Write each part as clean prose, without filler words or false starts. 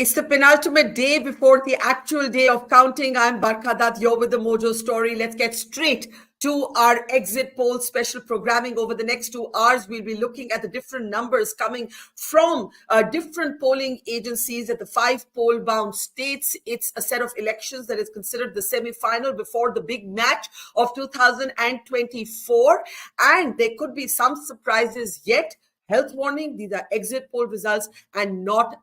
It's the penultimate day before the actual day of counting. I'm Barkha Dutt. You're with the Mojo story. Let's get straight to our exit poll special programming. Over the next 2 hours, we'll be looking at the different numbers coming from different polling agencies at the 5 poll-bound states. It's a set of elections that is considered the semi-final before the big match of 2024. And there could be some surprises yet. Health warning, these are exit poll results and not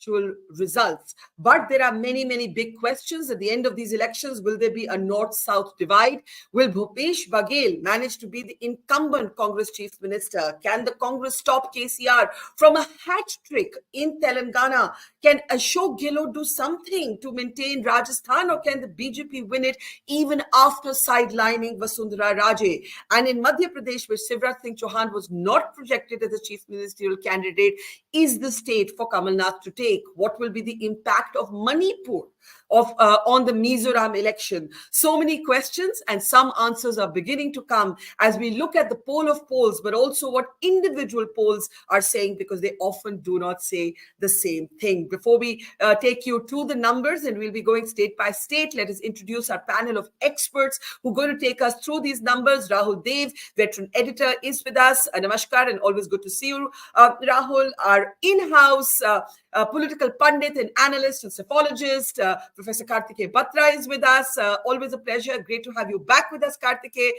actual results. But there are many, many big questions at the end of these elections. Will there be a north-south divide? Will Bhupesh Baghel manage to be the incumbent Congress chief minister? Can the Congress stop KCR from a hat trick in Telangana? Can Ashok Gehlot do something to maintain Rajasthan, or can the BJP win it even after sidelining Vasundhara Raje? And in Madhya Pradesh, where Shivraj was not projected as a chief ministerial candidate, is the state for Kamalnath to take? What will be the impact of Manipur on the Mizoram election? So many questions, and some answers are beginning to come as we look at the poll of polls, but also what individual polls are saying, because they often do not say the same thing. Before we take you to the numbers, and we'll be going state by state, let us introduce our panel of experts who are going to take us through these numbers. Rahul Dev, veteran editor, is with us. Namaskar, and always good to see you. Rahul, our in-house political pundit and analyst and psephologist, Professor Karthikeya Batra is with us. Always a pleasure. Great to have you back with us, Karthikeya.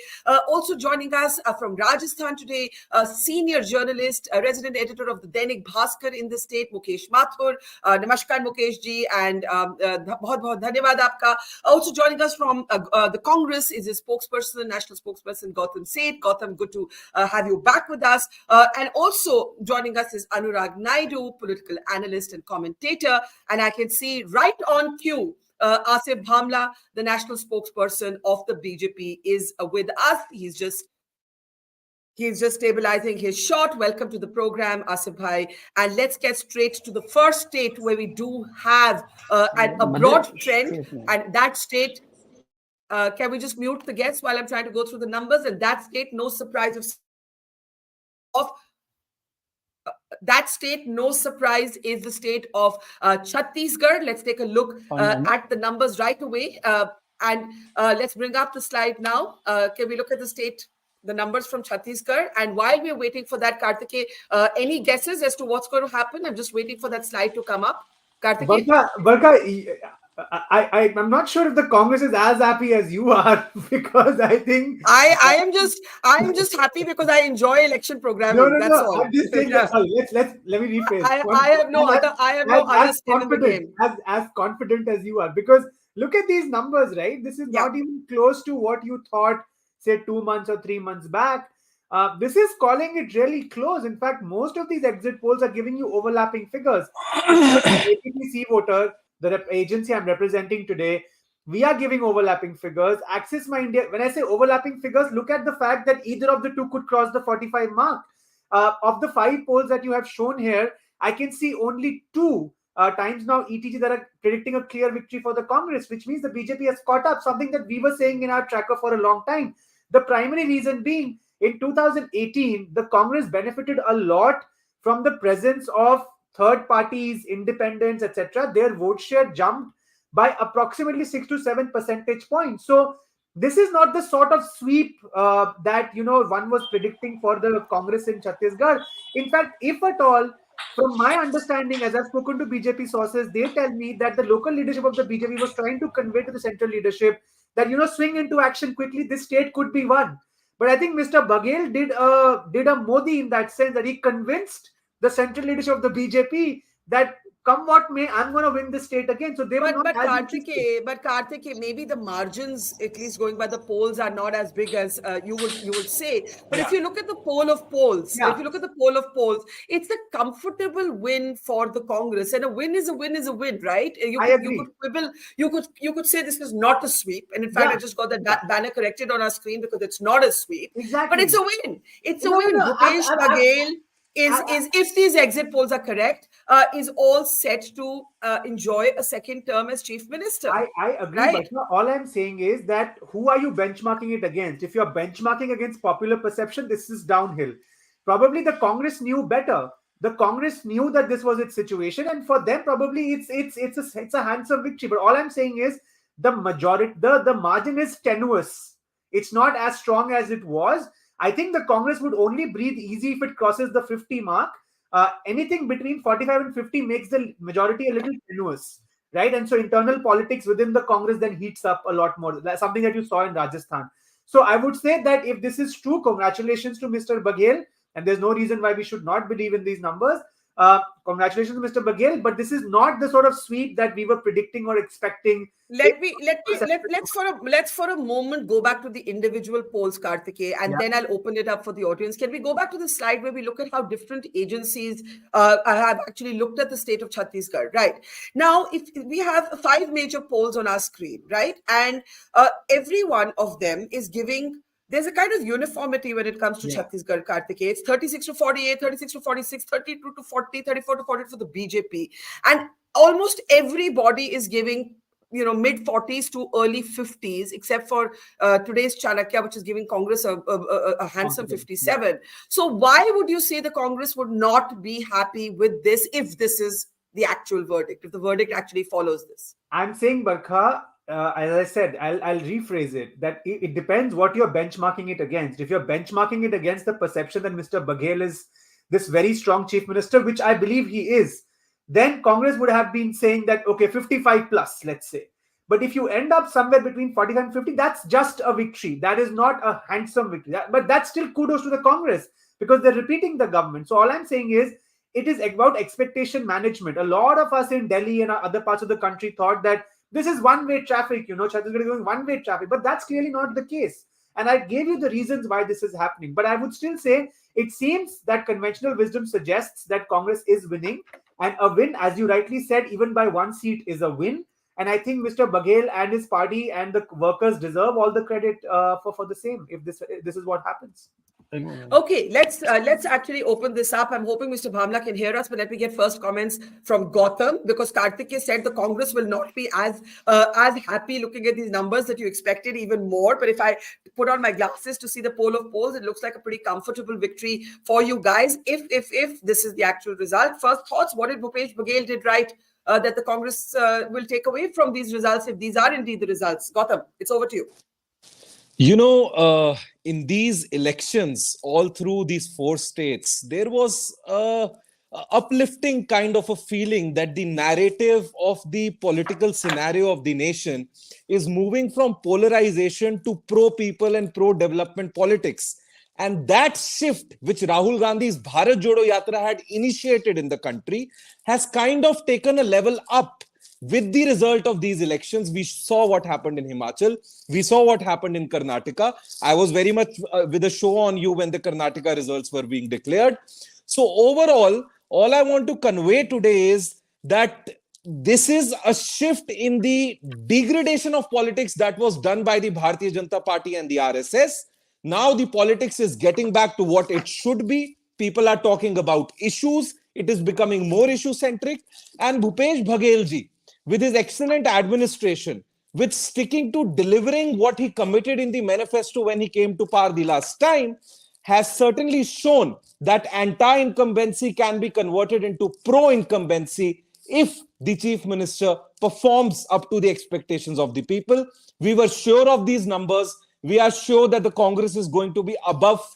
Also joining us from Rajasthan today, senior journalist, resident editor of the Dainik Bhaskar in the state, Mukesh Mathur. Namaskar, Mukesh ji, and bahut bahut dhanyawad aapka. Also joining us from the Congress is his spokesperson, national spokesperson, Gautam Seth. Gautam, good to have you back with us. And also joining us is Anurag Naidu, political analyst and commentator. And I can see right on cue, Asif Bhamla, the national spokesperson of the BJP, is with us. He's just stabilizing his shot. Welcome to the program, Asif Bhai. And let's get straight to the first state where we do have a broad trend. And that state, can we just mute the guests while I'm trying to go through the numbers? And that state, no surprise that state, no surprise, is the state of Chhattisgarh. Let's take a look at the numbers right away. And let's bring up the slide now. Can we look at the numbers from Chhattisgarh? And while we're waiting for that, Karthikeya, any guesses as to what's going to happen? I'm just waiting for that slide to come up. Karthikeya? Barkha, I'm not sure if the Congress is as happy as you are, because I think I am just happy because I enjoy election programming. That's all. I'm just saying that. Let me rephrase. I have no other skin in the game. As confident as you are, because look at these numbers, right? This is not even close to what you thought, say 2 months or 3 months back. This is calling it really close. In fact, most of these exit polls are giving you overlapping figures. APPC voter, the agency I'm representing today, we are giving overlapping figures. Axis My India, when I say overlapping figures, look at the fact that either of the two could cross the 45 mark. Of the 5 polls that you have shown here, I can see only 2 times now ETG that are predicting a clear victory for the Congress, which means the BJP has caught up, something that we were saying in our tracker for a long time. The primary reason being, in 2018, the Congress benefited a lot from the presence of third parties, independents, etc. Their vote share jumped by approximately 6 to 7 percentage points. So this is not the sort of sweep that one was predicting for the Congress in Chhattisgarh. In fact, if at all, from my understanding, as I've spoken to BJP sources, they tell me that the local leadership of the BJP was trying to convey to the central leadership that swing into action quickly. This state could be won. But I think Mr. Baghel did a Modi in that sense, that he convinced the central leadership of the BJP that come what may, I'm going to win this state again. So they were not Karthikeya, maybe the margins, at least going by the polls, are not as big as you would say. But if you look at the poll of polls, it's a comfortable win for the Congress, and a win is a win, right? I agree. You could quibble. You could say this is not a sweep, and in fact, I just got that banner corrected on our screen because it's not a sweep. Exactly. But it's a win. It's a win. Bhupesh Baghel is if these exit polls are correct, is all set to enjoy a second term as chief minister. I agree, right? But all I'm saying is that who are you benchmarking it against? If you're benchmarking against popular perception, this is downhill. Probably the Congress knew better the Congress knew that this was its situation, and for them probably it's a handsome victory. But all I'm saying is the majority, the margin is tenuous. It's not as strong as it was. I think the Congress would only breathe easy if it crosses the 50 mark. Anything between 45 and 50 makes the majority a little tenuous, right? And so internal politics within the Congress then heats up a lot more. That's something that you saw in Rajasthan. So I would say that if this is true, congratulations to Mr. Baghel, and there's no reason why we should not believe in these numbers. Congratulations to Mr. Baghel, but this is not the sort of sweep that we were predicting or expecting. Let's for a moment go back to the individual polls, Karthikeya, and then I'll open it up for the audience. Can we go back to the slide where we look at how different agencies have actually looked at the state of Chhattisgarh? Right now, if we have 5 major polls on our screen, right, and every one of them is giving. There's a kind of uniformity when it comes to Chhattisgarh, Karthikeya. It's 36 to 48, 36 to 46, 32 to 40, 34 to 40 for the BJP. And almost everybody is giving, mid 40s to early 50s, except for today's Chanakya, which is giving Congress a handsome 57. So why would you say the Congress would not be happy with this if this is the actual verdict, if the verdict actually follows this? I'm saying, Barkha, as I said, I'll rephrase it, that it depends what you're benchmarking it against. If you're benchmarking it against the perception that Mr. Baghel is this very strong chief minister, which I believe he is, then Congress would have been saying that, okay, 55 plus, let's say. But if you end up somewhere between 45 and 50, that's just a victory. That is not a handsome victory. But that's still kudos to the Congress because they're repeating the government. So all I'm saying is, it is about expectation management. A lot of us in Delhi and other parts of the country thought that this is one-way traffic, Chhattisgarh is going one-way traffic, but that's clearly not the case. And I gave you the reasons why this is happening. But I would still say it seems that conventional wisdom suggests that Congress is winning. And a win, as you rightly said, even by 1 seat is a win. And I think Mr. Baghel and his party and the workers deserve all the credit for the same, if this is what happens. Okay, let's actually open this up. I'm hoping Mr. Bhamla can hear us, but let me get first comments from Gautam, because Karthikeya said the Congress will not be as happy looking at these numbers that you expected, even more. But if I put on my glasses to see the poll of polls, it looks like a pretty comfortable victory for you guys. If this is the actual result, first thoughts, what did Bhupesh Baghel did right that the Congress will take away from these results, if these are indeed the results? Gautam, it's over to you. In these elections, all through these 4 states, there was a uplifting kind of a feeling that the narrative of the political scenario of the nation is moving from polarization to pro-people and pro-development politics. And that shift, which Rahul Gandhi's Bharat Jodo Yatra had initiated in the country, has kind of taken a level up. With the result of these elections, we saw what happened in Himachal. We saw what happened in Karnataka. I was very much with a show on you when the Karnataka results were being declared. So overall, all I want to convey today is that this is a shift in the degradation of politics that was done by the Bharatiya Janata Party and the RSS. Now the politics is getting back to what it should be. People are talking about issues. It is becoming more issue-centric. And Bhupesh Baghel ji, with his excellent administration, with sticking to delivering what he committed in the manifesto when he came to power the last time, has certainly shown that anti-incumbency can be converted into pro-incumbency if the chief minister performs up to the expectations of the people. We were sure of these numbers. We are sure that the Congress is going to be above.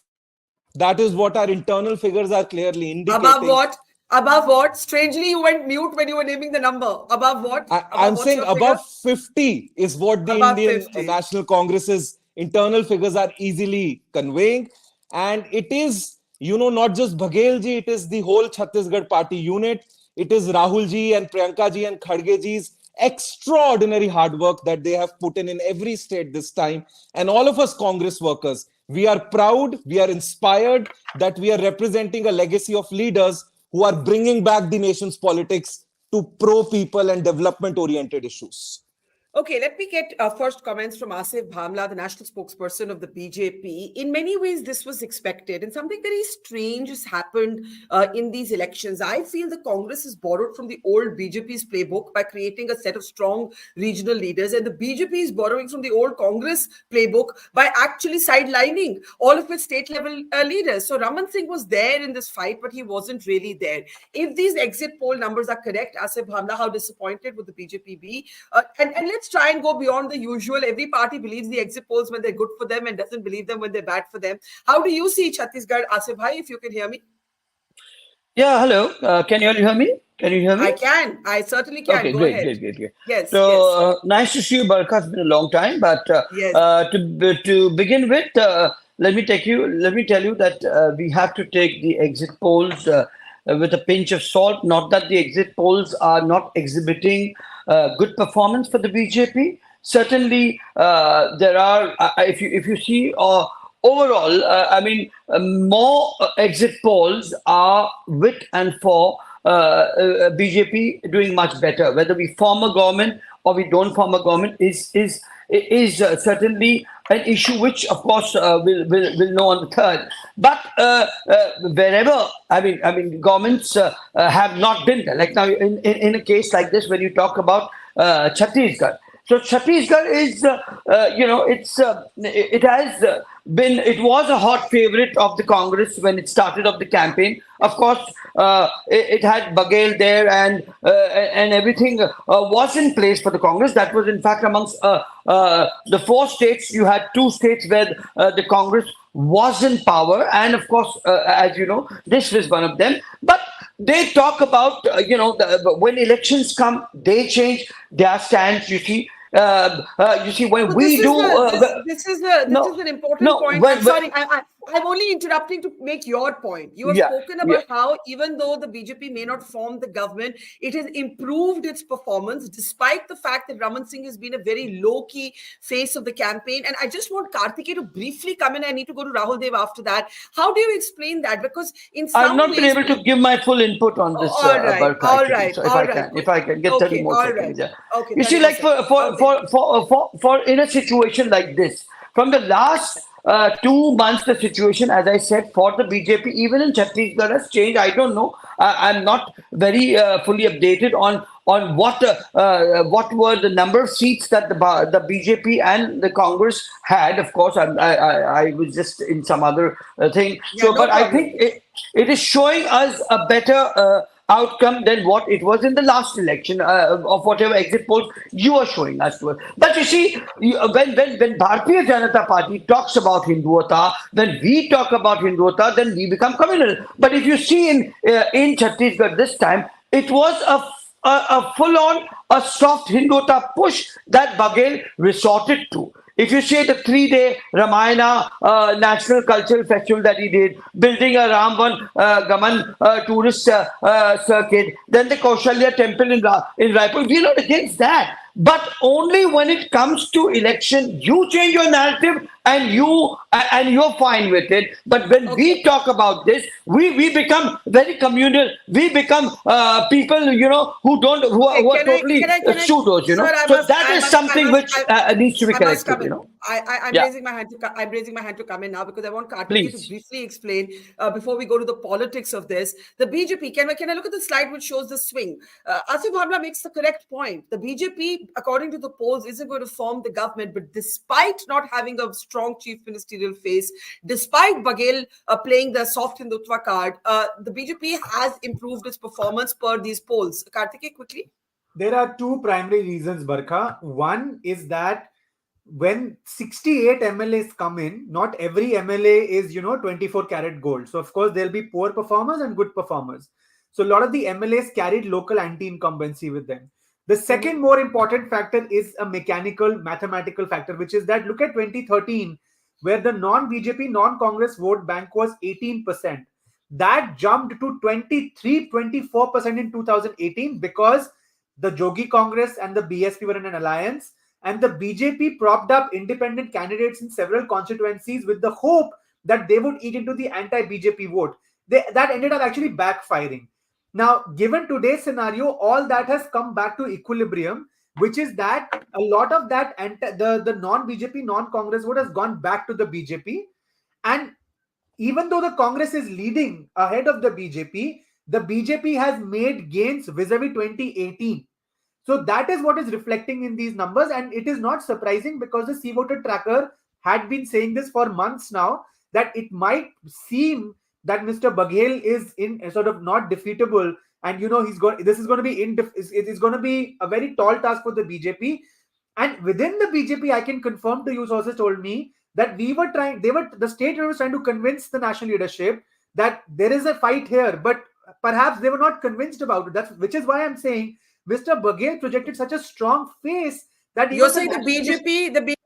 That is what our internal figures are clearly indicating. Above what? Above what? Strangely, you went mute when you were naming the number. Above what? I'm saying above 50 is what the above Indian 50. National Congress's internal figures are easily conveying. And it is, not just Baghel ji, it is the whole Chhattisgarh party unit. It is Rahul ji and Priyanka ji and Khadge ji's extraordinary hard work that they have put in every state this time. And all of us Congress workers, we are proud, we are inspired that we are representing a legacy of leaders who are bringing back the nation's politics to pro-people and development-oriented issues. Okay, let me get first comments from Asif Bhamla, the national spokesperson of the BJP. In many ways, this was expected, and something very strange has happened in these elections. I feel the Congress has borrowed from the old BJP's playbook by creating a set of strong regional leaders, and the BJP is borrowing from the old Congress playbook by actually sidelining all of its state level leaders. So Raman Singh was there in this fight, but he wasn't really there. If these exit poll numbers are correct, Asif Bhamla, how disappointed would the BJP be? And let's try and go beyond the usual. Every party believes the exit polls when they're good for them and doesn't believe them when they're bad for them. How do you see Chhattisgarh, Asif Bhai, if you can hear me? Yeah, hello. Can you all hear me? Can you hear me? I can. I certainly can. Okay, Go great, ahead. great. Yes, So yes. nice to see you, Barkha. It's been a long time, but Yes. to begin with, let me tell you that we have to take the exit polls with a pinch of salt. Not that the exit polls are not exhibiting good performance for the BJP. Certainly, there are. If you see. Overall, more exit polls are with and for BJP doing much better. Whether we form a government or we don't form a government is certainly an issue which, of course, we'll know on the third. But wherever governments have not been there. Like now, in a case like this, when you talk about Chhattisgarh. So Chhattisgarh is, it was a hot favorite of the Congress when it started off the campaign. Of course, it had Baghel there and everything was in place for the Congress. That was in fact amongst the 4 states. You had 2 states where the Congress was in power. And of course, as you know, this was one of them. But they talk about, when elections come, they change their stance, you see. When So we do... this is an important point. I'm sorry. I'm only interrupting to make your point. You have spoken about how even though the BJP may not form the government, it has improved its performance despite the fact that Raman Singh has been a very low-key face of the campaign. And I just want Karthikeya to briefly come in. I need to go to Rahul Dev after that. How do you explain that? Because in some I've not been able to give my full input on this. All right. So if I can get 30 more seconds. Yeah. Okay. You see, like for in a situation like this, from the last 2 months, the situation, as I said, for the BJP, even in Chhattisgarh, has changed. I don't know. I'm not very fully updated on what were the number of seats that the BJP and the Congress had. Of course, I was just in some other thing. Yeah, but I think it is showing us a better outcome than what it was in the last election of whatever exit polls you are showing us to. But you see, when Bharatiya Janata Party talks about Hinduata, when we talk about Hinduata, then we become communal. But if you see in Chhattisgarh this time, it was a full-on, a soft Hinduata push that Baghel resorted to. If you say the 3-day Ramayana National Cultural Festival that he did, building a Ramvan Gaman tourist circuit, then the Kaushalya temple in Raipur, we're not against that. But only when it comes to election, you change your narrative and you're fine with it. But when we talk about this, we become very communal. We become people, who are totally pseudos, So that is something which needs to be corrected, I'm raising my hand to come in now because I want Karthikeya to briefly explain before we go to the politics of this. The BJP, can I look at the slide which shows the swing? Asif Bhamla makes the correct point. The BJP, according to the polls, isn't going to form the government, but despite not having a strong chief ministerial face, despite Baghel playing the soft Hindutva card, the BJP has improved its performance per these polls. Karthikeya, quickly. There are 2 primary reasons, Barkha. One is that when 68 MLAs come in, not every MLA is, 24 karat gold. So, of course, there'll be poor performers and good performers. So, a lot of the MLAs carried local anti-incumbency with them. The second more important factor is a mathematical factor, which is that look at 2013, where the non-BJP, non-Congress vote bank was 18%. That jumped to 24% in 2018 because the Jogi Congress and the BSP were in an alliance, and the BJP propped up independent candidates in several constituencies with the hope that they would eat into the anti-BJP vote. That ended up actually backfiring. Now, given today's scenario, all that has come back to equilibrium. which is that a lot of that the non-BJP, non-Congress vote has gone back to the BJP. And even though the Congress is leading ahead of the BJP has made gains vis-a-vis 2018. So that is what is reflecting in these numbers, and it is not surprising because the C-Voter Tracker had been saying this for months now, that it might seem that Mr. Baghel is in sort of not defeatable, and this is going to be it is going to be a very tall task for the BJP. And within the BJP, I can confirm to you, sources told me that the state was trying to convince the national leadership that there is a fight here, but perhaps they were not convinced about it. Which is why I'm saying Mr. Baghel projected such a strong face that you're saying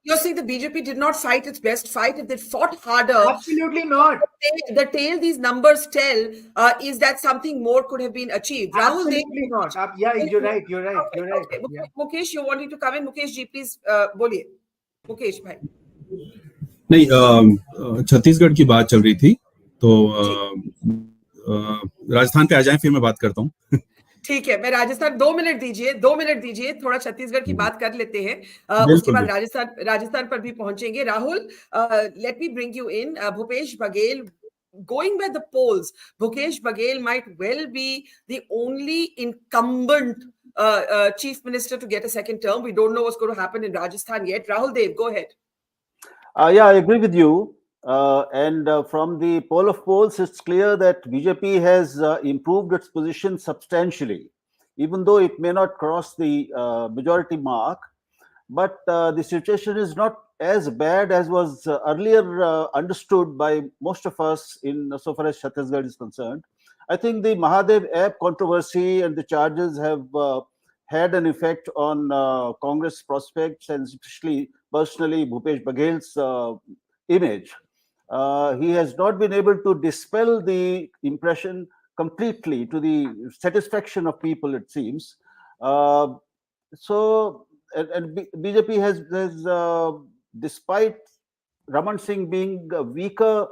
you're saying the BJP did not fight its best fight. If they fought harder, absolutely not. The tale these numbers tell is that something more could have been achieved. Absolutely not. Yeah, you're right. Okay. Yeah. Mukesh, you wanting to come in? Mukesh ji, please boliye. Mukesh bhai. नहीं, छत्तीसगढ़ की बात चल रही थी, तो राजस्थान पे आ जाएं, फिर मैं बात करता हूँ। ठीक है, मैं राजस्थान 2 मिनट दीजिए, थोड़ा छत्तीसगढ़ की बात कर लेते हैं, उसके बाद राजस्थान पर भी पहुंचेंगे। Rahul, let me bring you in. Bhupesh Baghel, going by the polls, Bhupesh Baghel might well be the only incumbent chief minister to get a second term. We don't know what's going to happen in Rajasthan yet. Rahul Dev, go ahead. Yeah, I agree with you. And from the poll of polls, it's clear that BJP has improved its position substantially, even though it may not cross the majority mark. But the situation is not as bad as was earlier understood by most of us in so far as Chhattisgarh is concerned. I think the Mahadev app controversy and the charges have had an effect on Congress prospects, and especially personally Bhupesh Baghel's image. He has not been able to dispel the impression completely to the satisfaction of people, it seems. BJP has despite Raman Singh being a weaker,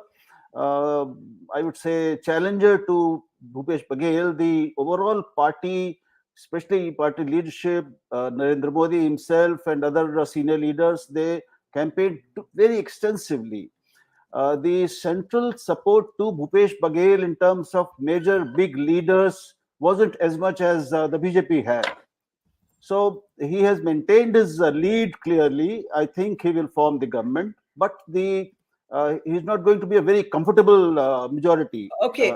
I would say, challenger to Bhupesh Baghel, the overall party, especially party leadership, Narendra Modi himself and other senior leaders, they campaigned very extensively. The central support to Bhupesh Baghel in terms of major big leaders wasn't as much as the BJP had. So he has maintained his lead clearly. I think he will form the government, but he's not going to be a very comfortable majority. Okay.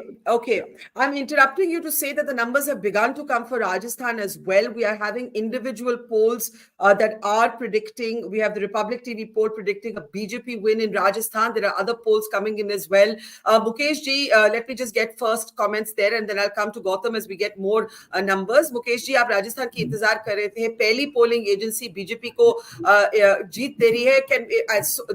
I'm interrupting you to say that the numbers have begun to come for Rajasthan as well. We are having individual polls that are predicting. We have the Republic TV poll predicting a BJP win in Rajasthan. There are other polls coming in as well. Mukesh ji, let me just get first comments there, and then I'll come to Gautam as we get more numbers. Mukesh ji, आप राजस्थान की इंतजार कर रहे थे. पहली polling agency BJP को जीत दे रही है.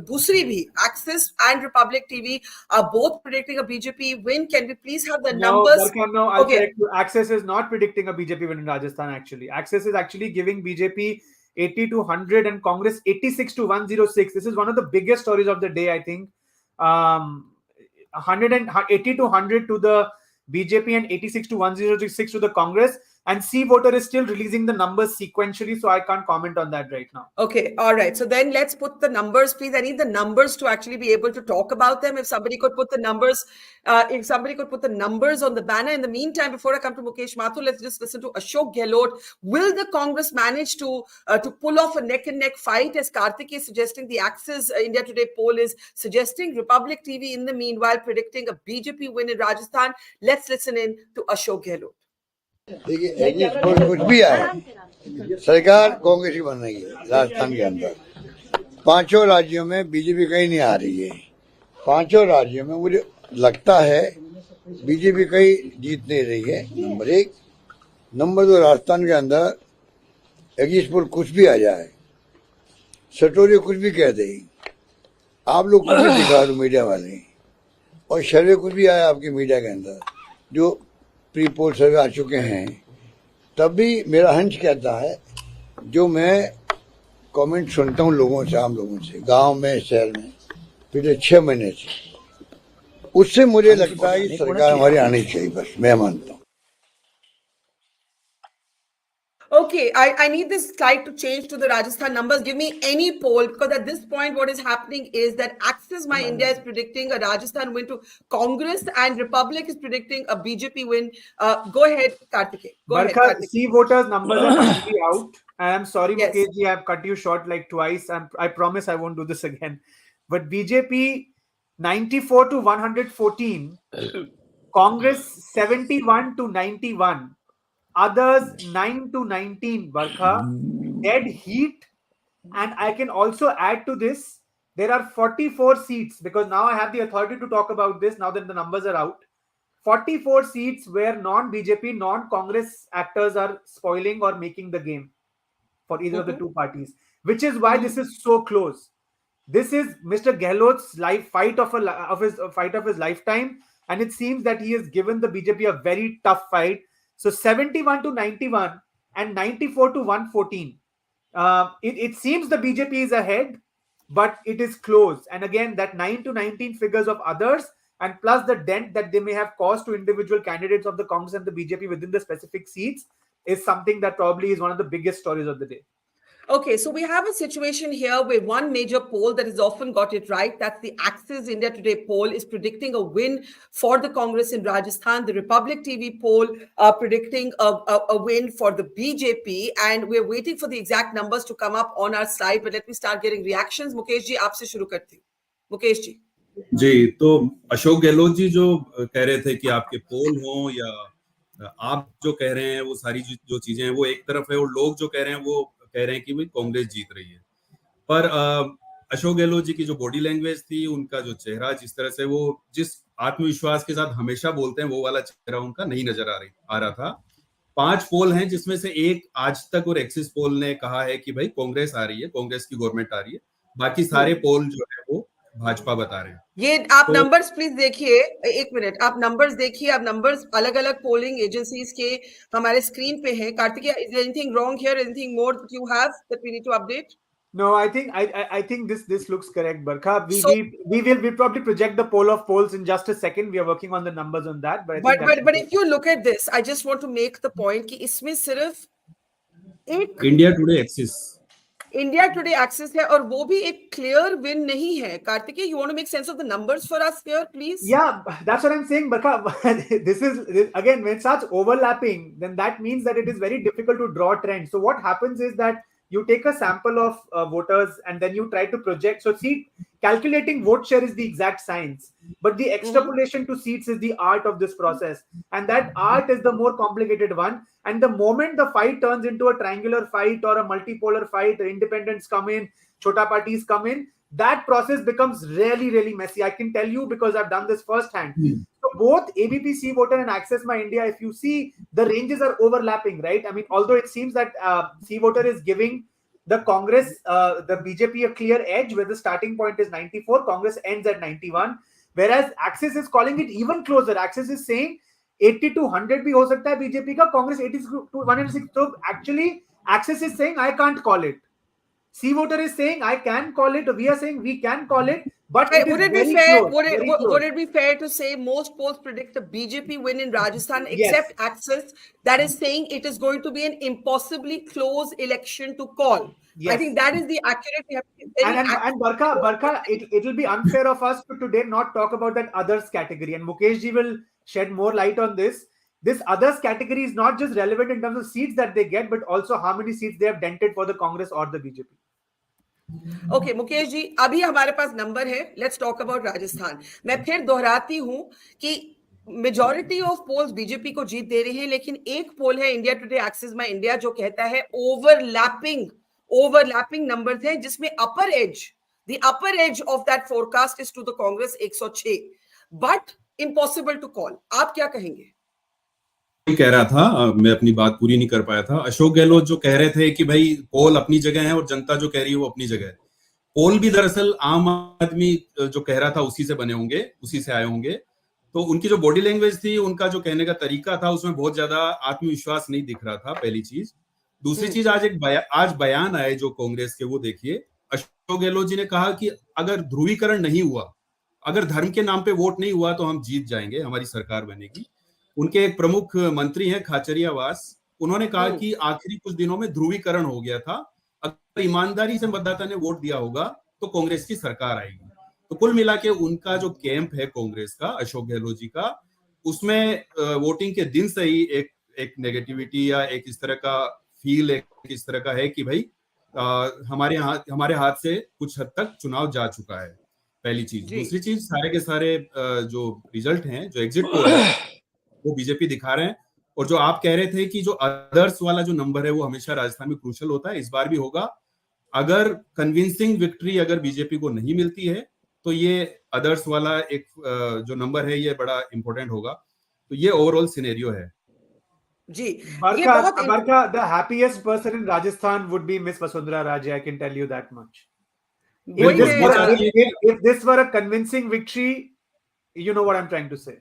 दूसरी भी Axis and Republic TV are both predicting a BJP win. Can we please have the numbers? No, I'll correct you. Access is not predicting a BJP win in Rajasthan, actually. Access is actually giving BJP 80 to 100 and Congress 86 to 106. This is one of the biggest stories of the day, I think. 80 to 100 to the BJP and 86 to 106 to the Congress. And C-Voter is still releasing the numbers sequentially, so I can't comment on that right now. Okay, all right. So then let's put the numbers, please. I need the numbers to actually be able to talk about them. If somebody could put the numbers, on the banner. In the meantime, before I come to Mukesh Mathur, let's just listen to Ashok Gehlot. Will the Congress manage to pull off a neck-and-neck fight, as Karthik is suggesting? The Axis India Today poll is suggesting. Republic TV, in the meanwhile, predicting a BJP win in Rajasthan. Let's listen in to Ashok Gehlot. देखिए exit poll कुछ भी आए, सरकार कांग्रेस की बन रही है राजस्थान के अंदर। 5 राज्यों में बीजेपी कहीं नहीं आ रही है। 5 राज्यों में मुझे लगता है बीजेपी कहीं जीत नहीं रही है, नंबर 1। नंबर 2, राजस्थान के अंदर एग्जिट पोल कुछ भी आ जाए, सटोरी कुछ भी कह दे, आप लोग कुछ भी दिखा दो मीडिया वाले, और सर्वे कुछ भी आया आपकी मीडिया के अंदर, जो प्री पोल सर्वे आ चुके हैं, तब भी मेरा हंच कहता है, जो मैं कमेंट सुनता हूँ लोगों से, आम लोगों से, गांव में, शहर में, पिछले 6 महीने से, उससे मुझे लगता है सरकार हमारी आनी चाहिए, बस मैं मानता हूँ। Okay, I need this slide to change to the Rajasthan numbers. Give me any poll, because at this point, what is happening is that Axis My India is predicting a Rajasthan win to Congress, and Republic is predicting a BJP win. Go ahead, Kartikeya. Go ahead, Barkha, Kartikeya. C voters numbers are finally out. I'm sorry, Yes. Mukesh ji, I've cut you short like twice. I promise I won't do this again. But BJP 94 to 114, Congress 71 to 91, others 9 to 19. Barkha, dead heat. And I can also add to this, there are 44 seats, because now I have the authority to talk about this now that the numbers are out. 44 seats where non-BJP, non-Congress actors are spoiling or making the game for either of the two parties, which is why this is so close. This is Mr. Gehlot's fight of his lifetime, and it seems that he has given the BJP a very tough fight. So 71 to 91 and 94 to 114. It seems the BJP is ahead, but it is close. And again, that 9 to 19 figures of others, and plus the dent that they may have caused to individual candidates of the Congress and the BJP within the specific seats, is something that probably is one of the biggest stories of the day. Okay, so we have a situation here where one major poll that has often got it right, that's the Axis India Today poll, is predicting a win for the Congress in Rajasthan. The Republic TV poll predicting a win for the BJP, and we're waiting for the exact numbers to come up on our slide. But let me start getting reactions. Mukesh ji, आपसे शुरू करती हूँ. Mukesh ji. जी, तो अशोक गहलोत जी जो कह रहे थे कि आपके पोल हो या आप जो कह रहे हैं वो सारी जो चीजें हैं वो एक तरफ है, और लोग जो कह रहे हैं वो कह रहे हैं कि भाई कांग्रेस जीत रही है। पर अशोक गहलोत जी की जो बॉडी लैंग्वेज थी, उनका जो चेहरा, जिस तरह से वो जिस आत्मविश्वास के साथ हमेशा बोलते हैं, वो वाला चेहरा उनका नहीं नजर आ रहा था। 5 पोल हैं, जिसमें से एक आज तक और एक्सिस पोल ने कहा है कि भाई कांग्रेस आ रही है, कांग्रेस की गवर्नमेंट आ रही है। बाकी सारे पोल जो है वो भाजपा बता रहे हैं। ये आप नंबर्स प्लीज देखिए, एक मिनट, आप नंबर्स देखिए। आप नंबर्स अलग अलग पोलिंग एजेंसीज के हमारे स्क्रीन पे हैं। Kartikeya, is there anything wrong here, anything more that you have that we need to update? No, I think this looks correct, Barkha. We will probably project the poll of polls in just a second. We are working on the numbers on that. But if you look at this, I just want to make the point कि इसमें सिर्फ एक India Today Axis India Today Axis है, और वो भी एक clear win नहीं है। Kartikeya, you want to make sense of the numbers for us here, please? Yeah, that's what I'm saying, Barkha. This is, again, when it starts overlapping, then that means that it is very difficult to draw trends. So what happens is that you take a sample of voters and then you try to project. So see, calculating vote share is the exact science, but the extrapolation to seats is the art of this process. And that art is the more complicated one. And the moment the fight turns into a triangular fight or a multipolar fight, the independents come in, chota parties come in, that process becomes really, really messy. I can tell you because I've done this firsthand. So both ABP C voter and Access My India, if you see, the ranges are overlapping, right? I mean, although it seems that C voter is giving the Congress, the BJP a clear edge, where the starting point is 94, Congress ends at 91, whereas Access is calling it even closer. Access is saying 80 to 100 bhi ho sakta hai BJP ka, Congress 80 to 106. So actually, Access is saying I can't call it. C voter is saying I can call it. We are saying we can call it. But would it be fair? Would it be fair to say most polls predict a BJP win in Rajasthan, except Access, that is saying it is going to be an impossibly close election to call? Yes. I think that is the accurate. And Barkha, it will be unfair of us to today not talk about that others category. And Mukesh ji will shed more light on this. This others category is not just relevant in terms of seats that they get, but also how many seats they have dented for the Congress or the BJP. Okay Mukesh ji, अभी हमारे पास number है। Let's talk about Rajasthan. मैं फिर दोहराती हूं कि majority of poles BJP को जीत दे रही हैं, लेकिन एक पोल है India Today Axis My India जो कहता है ओवरलैपिंग नंबर्स हैं, जिसमें upper edge of that forecast is to the Congress 106, but impossible to call. आप क्या कहेंगे? कह रहा था, मैं अपनी बात पूरी नहीं कर पाया था। अशोक गहलोत जो कह रहे थे कि भाई पोल अपनी जगह है और जनता जो कह रही है वो अपनी जगह है। पोल भी दरअसल आम आदमी जो कह रहा था उसी से बने होंगे, उसी से आए होंगे। तो उनकी जो बॉडी लैंग्वेज थी, उनका जो कहने का तरीका था, उसमें बहुत ज्यादा आत्मविश्वास नहीं दिख रहा था, पहली चीज। दूसरी चीज, आज बयान आए जो कांग्रेस के, वो देखिए। अशोक गहलोत जी ने कहा कि अगर ध्रुवीकरण नहीं हुआ, अगर धर्म के नाम पे वोट नहीं हुआ, तो हम जीत जाएंगे, हमारी सरकार बनेगी। उनके एक प्रमुख मंत्री हैं खाचरियावास, उन्होंने कहा कि आखिरी कुछ दिनों में ध्रुवीकरण हो गया था, अगर ईमानदारी से मतदाता ने वोट दिया होगा तो कांग्रेस की सरकार आएगी। तो कुल मिला के उनका जो कैंप है कांग्रेस का, अशोक गहलोत जी का, उसमें वोटिंग के दिन से ही एक नेगेटिविटी या एक इस तरह का फील, एक इस तरह का है कि भाई हमारे हाथ से कुछ हद तक चुनाव जा चुका है, पहली चीज। दूसरी चीज, सारे के सारे जो रिजल्ट हैं, जो एग्जिट पोल है, वो बीजेपी दिखा रहे हैं। और जो आप कह रहे थे कि जो अदर्स वाला जो नंबर है वो हमेशा राजस्थान में क्रूशल होता है, इस बार भी होगा। अगर कन्विंसिंग विक्ट्री अगर बीजेपी को नहीं मिलती है तो ये अदर्स वाला एक जो नंबर है ये बड़ा इंपॉर्टेंट होगा। तो ये ओवरऑल सिनेरियो है जी। Barkha, the happiest person in Rajasthan would be Miss Vasundhara Raje. I can tell you that much. If this were a convincing victory, you know what I'm trying to say.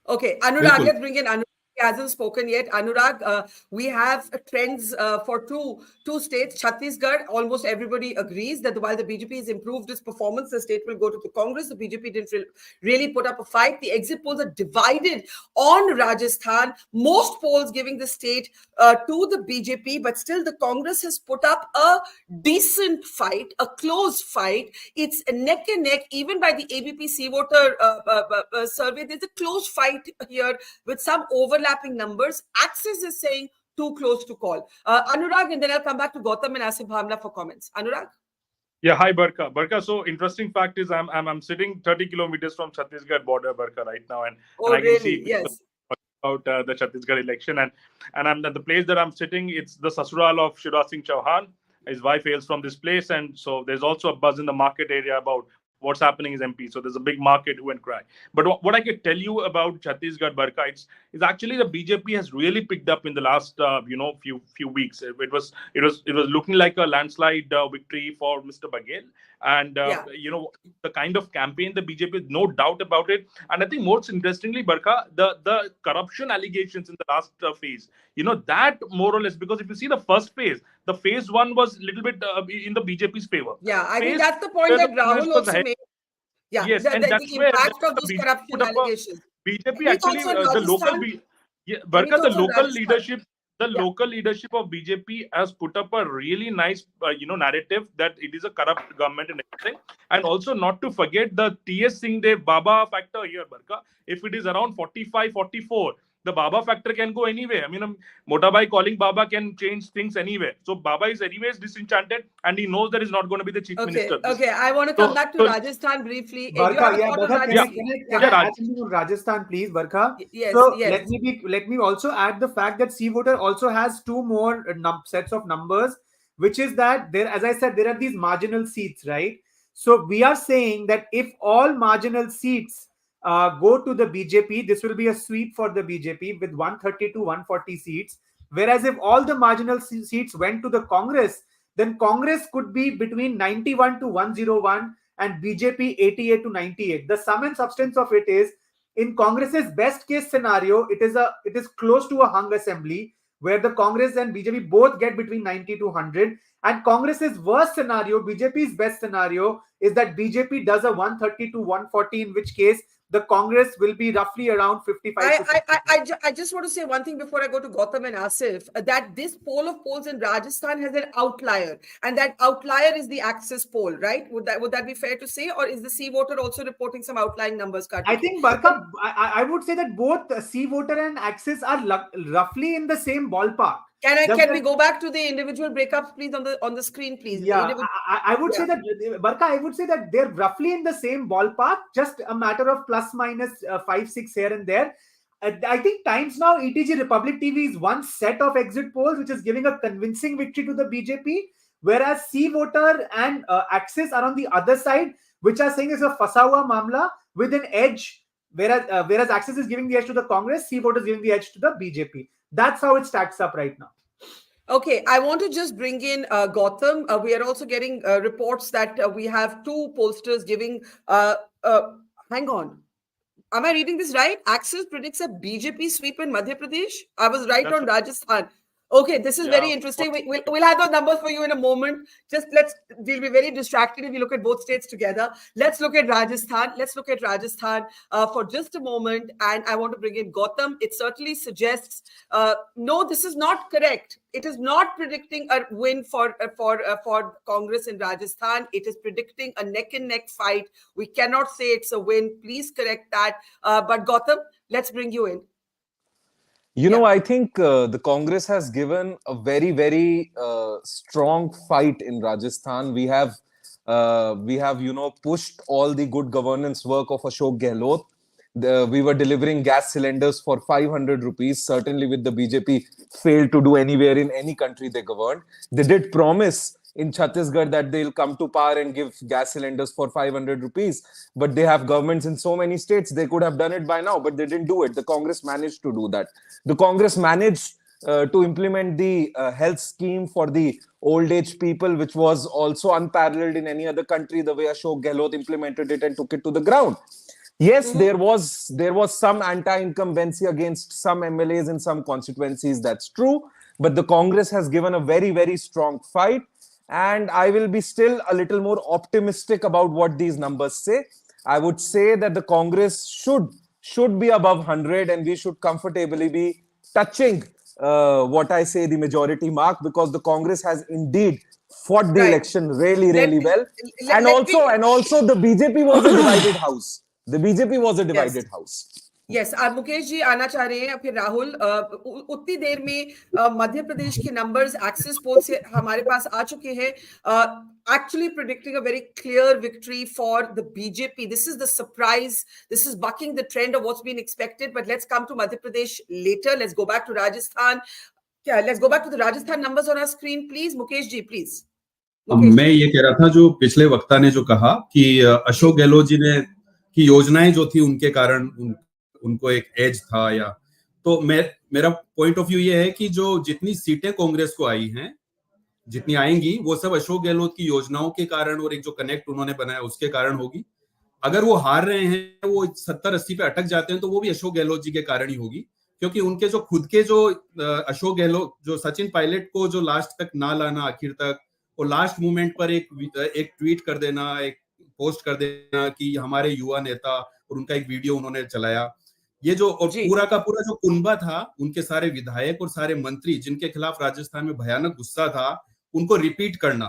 Okay, Anurag, let's bring in Anurag. He hasn't spoken yet. Anurag, we have trends for two states. Chhattisgarh, almost everybody agrees that while the BJP has improved its performance, the state will go to the Congress. The BJP didn't really put up a fight. The exit polls are divided on Rajasthan. Most polls giving the state to the BJP, but still the Congress has put up a decent fight, a close fight. It's neck and neck, even by the ABP C-voter survey. There's a close fight here with some overlapping numbers. Axis is saying too close to call. Anurag, and then I'll come back to Gautam and Asif Bhamla for comments. Anurag? Yeah, hi Barkha. Barkha, so interesting fact is I'm sitting 30 kilometers from Chhattisgarh border, Barkha, right now, and I can see about the Chhattisgarh election, and I'm at the place that I'm sitting. It's the Sasural of Shivraj Singh Chauhan. His wife hails from this place, and so there's also a buzz in the market area about what's happening is MP. So there's a big market who and cry. But what I could tell you about Chhattisgarh, Barkha, is actually the BJP has really picked up in the last few weeks. It was looking like a landslide victory for Mr. Baghel, and the kind of campaign the BJP, no doubt about it. And I think most interestingly, Barkha, the corruption allegations in the last phase, that more or less, because if you see the first phase, the phase one was a little bit in the BJP's favor. Yeah, I think that's the point that Rahul also made. Yeah, yes, and that's the where impact of these corruption allegations. BJP actually, the local leadership of BJP has put up a really nice, narrative that it is a corrupt government and everything. And also not to forget the T.S. Singh Dev Baba factor here, Barkha. If it is around 45, 44, the Baba factor can go anywhere. I mean, Motabai calling Baba can change things anywhere. So Baba is anyways disenchanted, and he knows that he's not going to be the chief minister. Okay, I want to come back to Rajasthan briefly. Barkha, can I add something on Rajasthan, please, Barkha? Yes. Let me also add the fact that C-Voter also has two more sets of numbers, which is that there, as I said, there are these marginal seats, right? So we are saying that if all marginal seats go to the BJP, this will be a sweep for the BJP with 130 to 140 seats. Whereas if all the marginal seats went to the Congress, then Congress could be between 91 to 101 and BJP 88 to 98. The sum and substance of it is, in Congress's best case scenario, it is close to a hung assembly where the Congress and BJP both get between 90 to 100. And Congress's worst scenario, BJP's best scenario, is that BJP does a 130 to 140, in which case the Congress will be roughly around 55. I just want to say one thing before I go to Gautam and Asif, that this poll of polls in Rajasthan has an outlier, and that outlier is the Axis poll, right? Would that be fair to say, or is the C-Voter also reporting some outlying numbers? I think, Barkha, I would say that both C-Voter and Axis are roughly in the same ballpark. Can we go back to the individual breakups, please, on the screen, please? Yeah, I would say that, Barkha, I would say that they're roughly in the same ballpark, just a matter of plus minus 5-6 here and there. I think Times Now, ETG, Republic TV is one set of exit polls which is giving a convincing victory to the BJP, whereas C-Voter and Axis are on the other side, which are saying is a Fasawa Mamla with an edge, whereas Axis is giving the edge to the Congress, C-Voter is giving the edge to the BJP. That's how it stacks up right now. Okay, I want to just bring in Gautam. We are also getting reports that we have two pollsters giving... hang on. Am I reading this right? Axis predicts a BJP sweep in Madhya Pradesh. I was right on Rajasthan. Okay, this is very interesting. We'll have those numbers for you in a moment. We'll be very distracted if we look at both states together. Let's look at Rajasthan. For just a moment. And I want to bring in Gautam. It certainly suggests, no, this is not correct. It is not predicting a win for Congress in Rajasthan. It is predicting a neck and neck fight. We cannot say it's a win. Please correct that. But Gautam, let's bring you in. You know, I think the Congress has given a very, very strong fight in Rajasthan. We have, pushed all the good governance work of Ashok Gehlot. We were delivering gas cylinders for 500 rupees. Certainly, with the BJP, failed to do anywhere in any country they governed. They did promise in Chhattisgarh that they'll come to power and give gas cylinders for 500 rupees. But they have governments in so many states. They could have done it by now, but they didn't do it. The Congress managed to do that. The Congress managed to implement the health scheme for the old age people, which was also unparalleled in any other country, the way Ashok Gehlot implemented it and took it to the ground. Yes, there was some anti-incumbency against some MLAs in some constituencies. That's true. But the Congress has given a very, very strong fight. And I will be still a little more optimistic about what these numbers say. I would say that the Congress should be above 100 and we should comfortably be touching the majority mark, because the Congress has indeed fought the election really, really well. And also the BJP was a divided house. The BJP was a divided house. Yes, Mukesh ji आना चाह रहे हैं, फिर राहुल उतनी देर में मध्य प्रदेश के numbers axis पोल से हमारे पास आ चुके हैं, actually predicting a very clear victory for the BJP. This is the surprise. This is bucking the trend of what's been expected. But let's come to Madhya Pradesh later. Let's go back to Rajasthan. Let's go back to the Rajasthan numbers on our screen, please. Mukesh ji, please. मैं ये कह रहा था, जो पिछले वक्ता ने जो कहा कि अशोक गहलोत जी ने की योजनाएं जो थी उनके कारण उनको एक एज था, या तो मेरा पॉइंट ऑफ व्यू ये है कि जो जितनी सीटें कांग्रेस को आई हैं, जितनी आएंगी, वो सब अशोक गहलोत की योजनाओं के कारण और एक जो कनेक्ट उन्होंने बनाया उसके कारण होगी। अगर वो हार रहे हैं, वो 70-80 पे अटक जाते हैं, तो वो भी अशोक गहलोत जी के कारण ही होगी, क्योंकि उनके जो खुद के जो अशोक गहलोत, जो सचिन पायलट को जो लास्ट तक ना लाना, आखिर तक, और लास्ट मोमेंट पर एक ट्वीट कर देना, एक पोस्ट कर देना कि हमारे युवा नेता, और उनका एक वीडियो उन्होंने चलाया, ये जो और पूरा का पूरा जो कुनबा था, उनके सारे विधायक और सारे मंत्री जिनके खिलाफ राजस्थान में भयानक गुस्सा था, उनको रिपीट करना।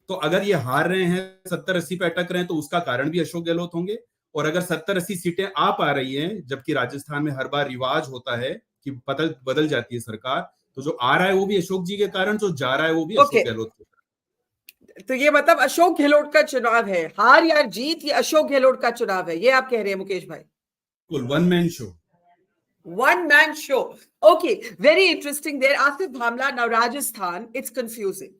तो अगर ये हार रहे हैं, 70-80 पे अटक रहे हैं, तो उसका कारण भी अशोक गहलोत होंगे। और अगर 70-80 सीटें आ पा रही हैं, जबकि राजस्थान में हर बार रिवाज होता है कि बदल जाती है सरकार, तो जो आ रहा है वो भी अशोक जी के कारण, जो जा रहा है वो भी अशोक गहलोत के कारण। तो ये मतलब अशोक गहलोत का चुनाव है, हार या जीत ये अशोक गहलोत का चुनाव है, ये आप कह रहे हैं मुकेश भाई? One man show. One man show. Okay, very interesting there. Asif Bhamla, now Rajasthan, it's confusing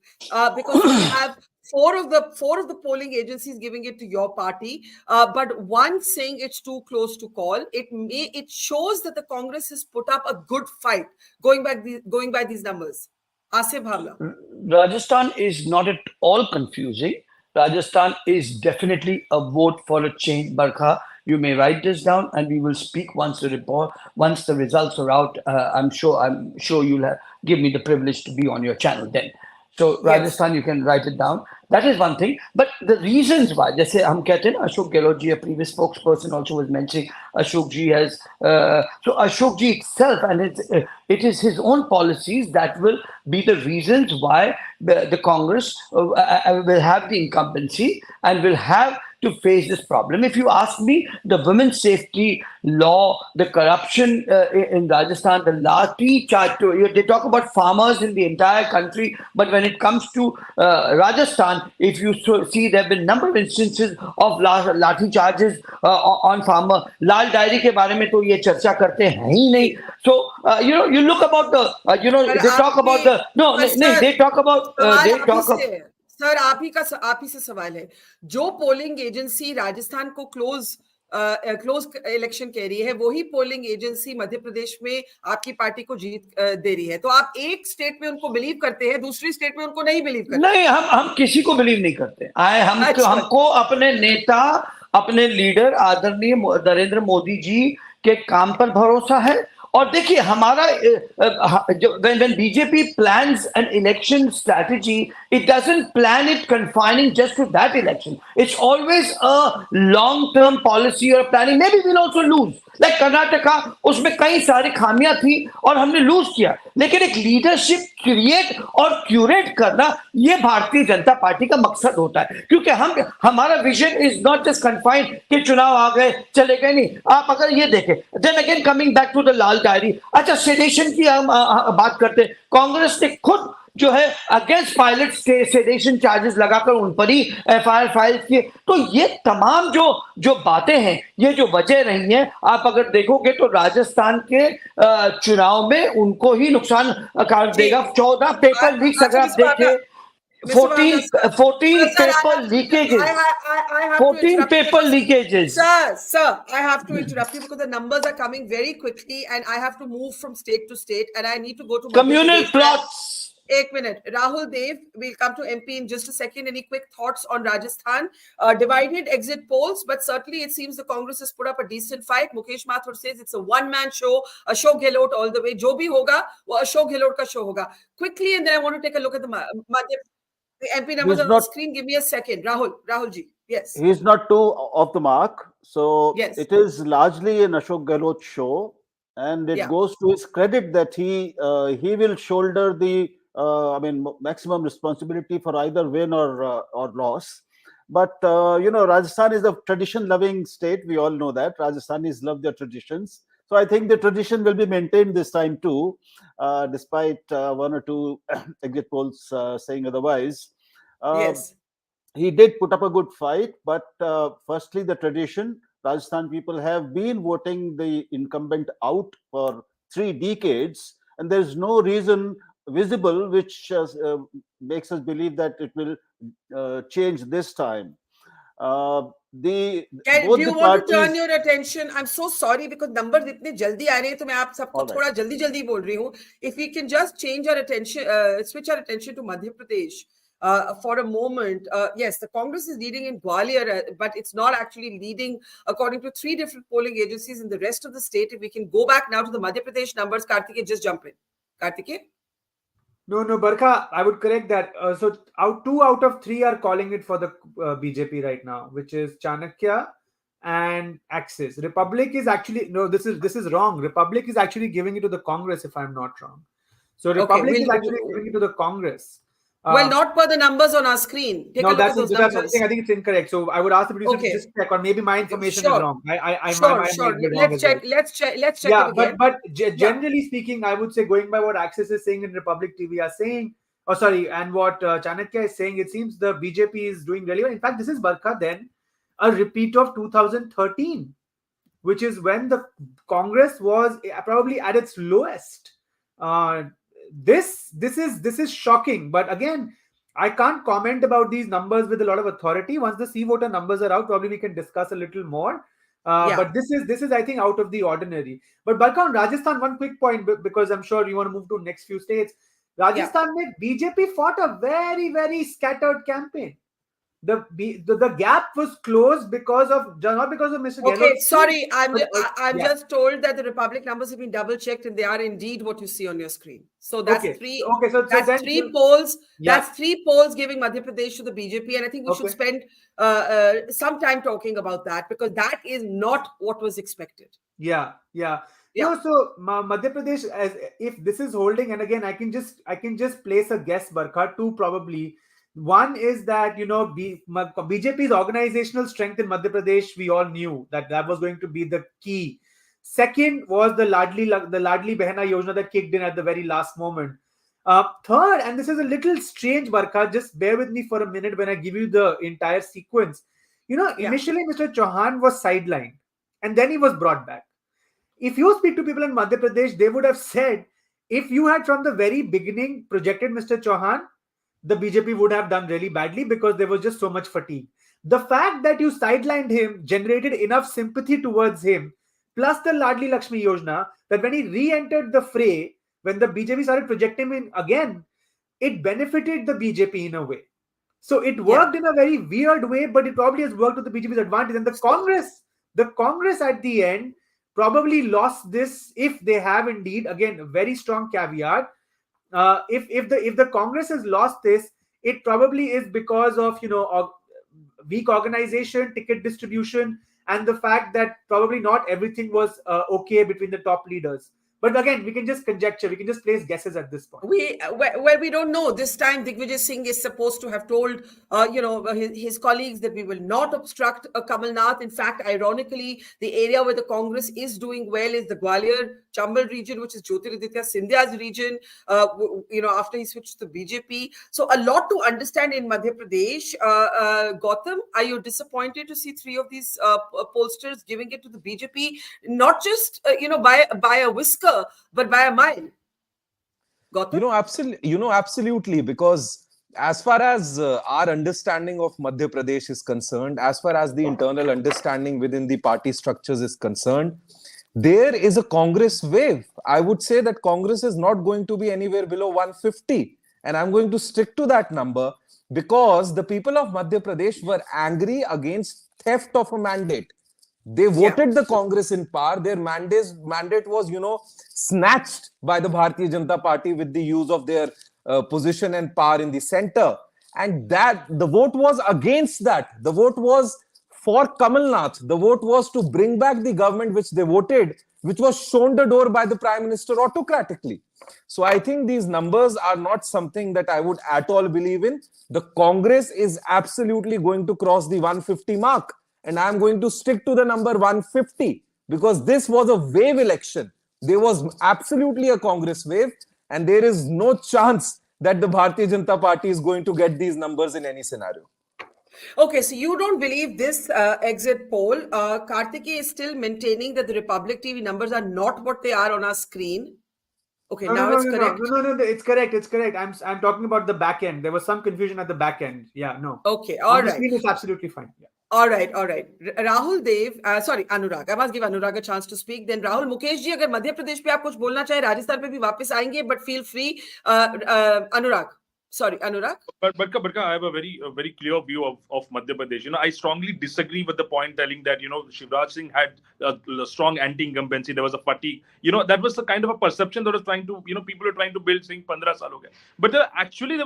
because we have four of the polling agencies giving it to your party, but one saying it's too close to call. It shows that the Congress has put up a good fight going by these numbers. Asif Bhamla. Rajasthan is not at all confusing. Rajasthan is definitely a vote for a change, Barkha. You may write this down, and we will speak once the results are out. I'm sure you'll give me the privilege to be on your channel then. So Rajasthan, you can write it down. That is one thing. But the reasons why, jaise hum kehte hain, Ashok Gehlot ji, a previous spokesperson, also was mentioning Ashok ji has. So Ashok ji itself, and it is his own policies that will be the reasons why the Congress will have the incumbency and will have to face this problem. If you ask me, the women's safety law, the corruption in Rajasthan, the lathi charge, they talk about farmers in the entire country, but when it comes to Rajasthan, if you see, there have been a number of instances of lathi charges on farmer. Lal Diary ke baare mein to ye charcha karte hain hi nahi. So, you look about the, they talk about the, they talk about, sir आप ही से सवाल है, जो polling agency Rajasthan को close election कह रही है, वही पोलिंग एजेंसी मध्य प्रदेश में आपकी पार्टी को जीत दे रही है, तो आप एक स्टेट में उनको बिलीव करते हैं, दूसरी स्टेट में उनको नहीं बिलीव करते? नहीं, हम किसी को बिलीव नहीं करते। हमको अपने नेता, अपने लीडर आदरणीय नरेंद्र मोदी जी के काम पर भरोसा है, और देखिए हमारा when BJP plans an election strategy, it doesn't plan it confining just to that election. It's always a long-term policy or planning. Maybe we'll also lose. Like Karnataka, उसमें कई सारी खामियां थी और हमने लूज किया, लेकिन एक लीडरशिप क्रिएट और क्यूरेट करना ये भारतीय जनता पार्टी का मकसद होता है, क्योंकि हमारा vision is not just confined कि चुनाव आ गए चले गए, नहीं. आप अगर ये देखें, then again coming back to the Lal diary. अच्छा, सेडेशन की हम बात करते हैं. कांग्रेस ने खुद जो है अगेंस्ट पायलट सेडेशन चार्जेस लगाकर उन पर ही एफआईआर फाइल किए. तो ये तमाम जो बातें हैं, ये जो वजह रही हैं, आप अगर देखोगे तो राजस्थान के चुनाव में उनको ही नुकसान कार देगा. 14 पेपर लीक्स अगर आप देखें, 14 paper leakages. 14 paper leakages. Sir, I have to interrupt you because the numbers are coming very quickly and I have to move from state to state and I need to go to communal plots. Ek minute. Rahul Dev, we'll come to MP in just a second. Any quick thoughts on Rajasthan? Divided exit polls, but certainly it seems the Congress has put up a decent fight. Mukesh Mathur says it's a one-man show, Ashok Gehlot all the way. Jo bhi hoga, wo Ashok Gehlot ka show hoga. Quickly, and then I want to take a look at the MP numbers on the screen. Give me a second. Rahul ji. Yes. He's not too off the mark. So yes, it is largely an Ashok Gehlot show. And it goes to his credit that he will shoulder the maximum responsibility for either win or loss. But Rajasthan is a tradition-loving state. We all know that Rajasthanis love their traditions. So I think the tradition will be maintained this time too, despite one or two exit polls saying otherwise. Yes, he did put up a good fight. But firstly, the tradition. Rajasthan people have been voting the incumbent out for 3 decades, and there's no reason visible which makes us believe that it will change this time. Do you want to turn your attention? I'm so sorry because numbers itne jaldi aa rahe hain, to main aap sabko thoda jaldi bol rahi hu. If we can just change our attention, switch our attention to Madhya Pradesh. For a moment, yes, the Congress is leading in Gwalior, but it's not actually leading according to 3 different polling agencies in the rest of the state. If we can go back now to the Madhya Pradesh numbers, Karthikeya, just jump in. Karthikeya? No, Barkha, I would correct that. So 2 out of 3 are calling it for the BJP right now, which is Chanakya and Axis. Republic is actually, no, this is wrong. Republic is actually giving it to the Congress, if I'm not wrong. So Republic is actually giving it to the Congress. Well, not per the numbers on our screen. No, that's I think it's incorrect. So I would ask the producer to just check, or maybe my information is wrong. Sure. Let's check it again. But generally speaking, I would say, going by what Axis is saying and Republic TV are saying, and what Chanakya is saying, it seems the BJP is doing really well. In fact, this is, Barkha, then a repeat of 2013, which is when the Congress was probably at its lowest. This is shocking, but again, I can't comment about these numbers with a lot of authority. Once the C-voter numbers are out, probably we can discuss a little more. But this is I think out of the ordinary. But Barkha, on Rajasthan, one quick point, because I'm sure you want to move to next few states. Rajasthan, BJP fought a very, very scattered campaign. The gap was closed because of not because of Mr. Gehlot. Okay, sorry, I'm just told that the Republic numbers have been double checked and they are indeed what you see on your screen. So that's three. Okay, so that's 3 polls. That's 3 polls giving Madhya Pradesh to the BJP, and I think we should spend some time talking about that because that is not what was expected. Yeah. No, so Madhya Pradesh, as if this is holding, and again, I can just place a guess, Barkha, 2 probably. One is that, BJP's organizational strength in Madhya Pradesh, we all knew that was going to be the key. Second was the Ladli Behna Yojana that kicked in at the very last moment. Third, and this is a little strange, Barkha, just bear with me for a minute when I give you the entire sequence. Initially Mr. Chauhan was sidelined and then he was brought back. If you speak to people in Madhya Pradesh, they would have said, if you had from the very beginning projected Mr. Chauhan, the BJP would have done really badly because there was just so much fatigue. The fact that you sidelined him generated enough sympathy towards him, plus the Ladli Lakshmi Yojana, that when he re-entered the fray, when the BJP started projecting him again, it benefited the BJP in a way. So it worked in a very weird way, but it probably has worked to the BJP's advantage. And the Congress at the end probably lost this, if they have indeed, again, a very strong caveat. If the Congress has lost this, it probably is because of weak organization, ticket distribution, and the fact that probably not everything was okay between the top leaders. But again, we can just conjecture, we can just place guesses at this point. We don't know. This time, Digvijay Singh is supposed to have told, his colleagues that we will not obstruct Kamalnath. In fact, ironically, the area where the Congress is doing well is the Gwalior Chambal region, which is Jyotiraditya Scindia's region. After he switched to the BJP, so a lot to understand in Madhya Pradesh. Gautam, are you disappointed to see three of these pollsters giving it to the BJP, not just by a whisker, but by a mile? Gautam? Absolutely, because as far as our understanding of Madhya Pradesh is concerned, as far as the internal understanding within the party structures is concerned, there is a Congress wave. I would say that Congress is not going to be anywhere below 150. And I'm going to stick to that number because the people of Madhya Pradesh were angry against theft of a mandate. They voted the Congress in power. Their mandate was, snatched by the Bharatiya Janata Party with the use of their position and power in the center. And that the vote was against that. The vote was for Kamalnath. The vote was to bring back the government which they voted, which was shown the door by the Prime Minister autocratically. So I think these numbers are not something that I would at all believe in. The Congress is absolutely going to cross the 150 mark. And I'm going to stick to the number 150 because this was a wave election. There was absolutely a Congress wave, and there is no chance that the Bharatiya Janata Party is going to get these numbers in any scenario. Okay, so you don't believe this exit poll. Kartikeya is still maintaining that the Republic TV numbers are not what they are on our screen. Okay, it's correct. No, it's correct. It's correct. I'm talking about the back end. There was some confusion at the back end. Yeah, no. Okay, all right. It's absolutely fine. Yeah. All right. Rahul Dev, Anurag. I must give Anurag a chance to speak. Then Rahul, Mukesh ji, अगर मध्य प्रदेश पे आप कुछ बोलना चाहे, राजस्थान पे भी वापस आएंगे, but feel free. Anurag. Sorry, Anurag. But Barkha, I have a very clear view of Madhya Pradesh. I strongly disagree with the point telling that Shivraj Singh had a strong anti-incumbency. There was a fatigue. That was the kind of a perception that was trying to people were trying to build saying 15 saal ho gaye. But there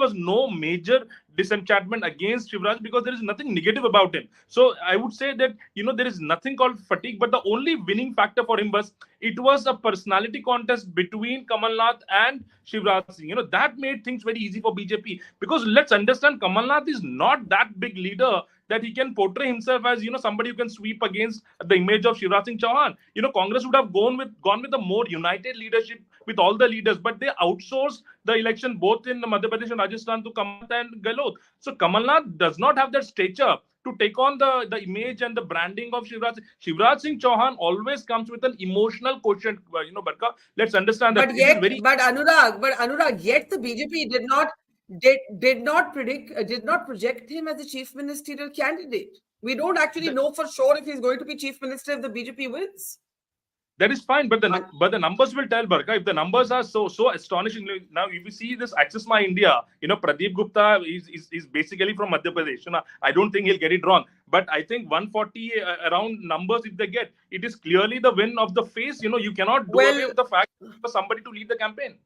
was no major disenchantment against Shivraj because there is nothing negative about him. So I would say that there is nothing called fatigue. But the only winning factor for him was it was a personality contest between Kamalnath and Shivraj Singh. That made things very easy for BJP. Because let's understand, Kamalnath is not that big leader that he can portray himself as somebody who can sweep against the image of Shivraj Singh Chauhan. Congress would have gone with a more united leadership with all the leaders, but they outsourced the election both in Madhya Pradesh and Rajasthan to Kamalnath and Gehlot. So Kamalnath does not have that stature to take on the image and the branding of Shivraj. Shivraj Singh Chauhan always comes with an emotional quotient. Barkha, let's understand that. But Anurag, yet the BJP did not project him as a chief ministerial candidate. We don't actually know for sure if he's going to be chief minister if the BJP wins. That is fine, but the numbers will tell, Barkha. If the numbers are so astonishing, now if you see this Access My India, Pradeep Gupta is basically from Madhya Pradesh. I don't think he'll get it wrong, but I think 140 around numbers if they get, it is clearly the win of the face. You cannot do away with the fact for somebody to lead the campaign.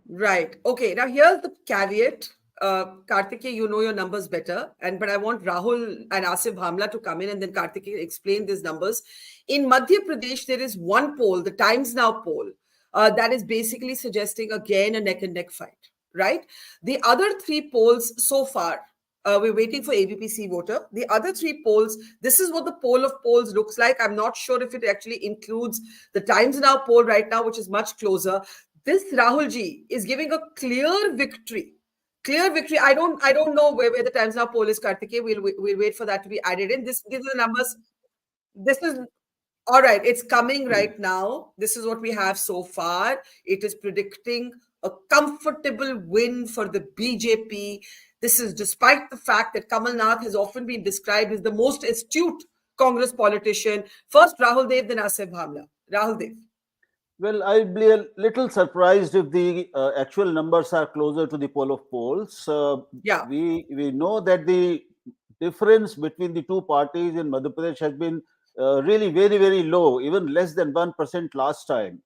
Right. Okay. Now here's the caveat. Kartikeya, your numbers better, but I want Rahul and Asif Bhamla to come in and then Kartikeya explain these numbers. In Madhya Pradesh, there is one poll, the Times Now poll, that is basically suggesting again a neck-and-neck fight, right? The other three polls so far, we're waiting for ABPC voter. The other three polls, this is what the poll of polls looks like. I'm not sure if it actually includes the Times Now poll right now, which is much closer. This Rahulji is giving a clear victory. I don't know where the Times Now poll is, Kartikeya. We'll wait for that to be added in. These are the numbers. This is all right. It's coming right now. This is what we have so far. It is predicting a comfortable win for the BJP. This is despite the fact that Kamalnath has often been described as the most astute Congress politician. First Rahul Dev, then Asif Bhamla. Rahul Dev. Well, I'd be a little surprised if the actual numbers are closer to the poll of polls. We know that the difference between the two parties in Madhya Pradesh has been really very, very low, even less than 1% last time.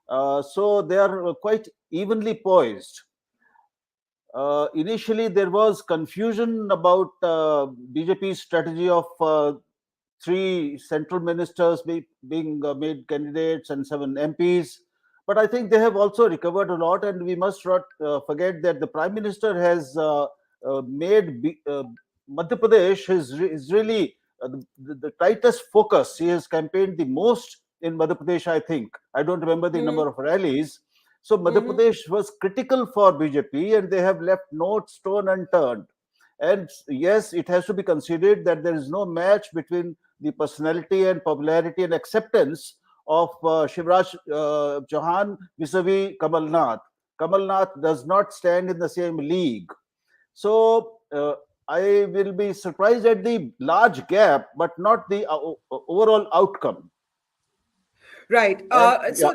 So they are quite evenly poised. Initially, there was confusion about BJP's strategy of three central ministers being made candidates and 7 MPs. But I think they have also recovered a lot, and we must not forget that the Prime Minister has made Madhya Pradesh is really the tightest focus. He has campaigned the most in Madhya Pradesh, I think. I don't remember the number of rallies. So Madhya Pradesh was critical for BJP, and they have left no stone unturned. And yes, it has to be considered that there is no match between the personality and popularity and acceptance of Shivraj Chauhan vis-a-vis Kamalnath. Kamalnath does not stand in the same league. So I will be surprised at the large gap, but not the overall outcome. Right. So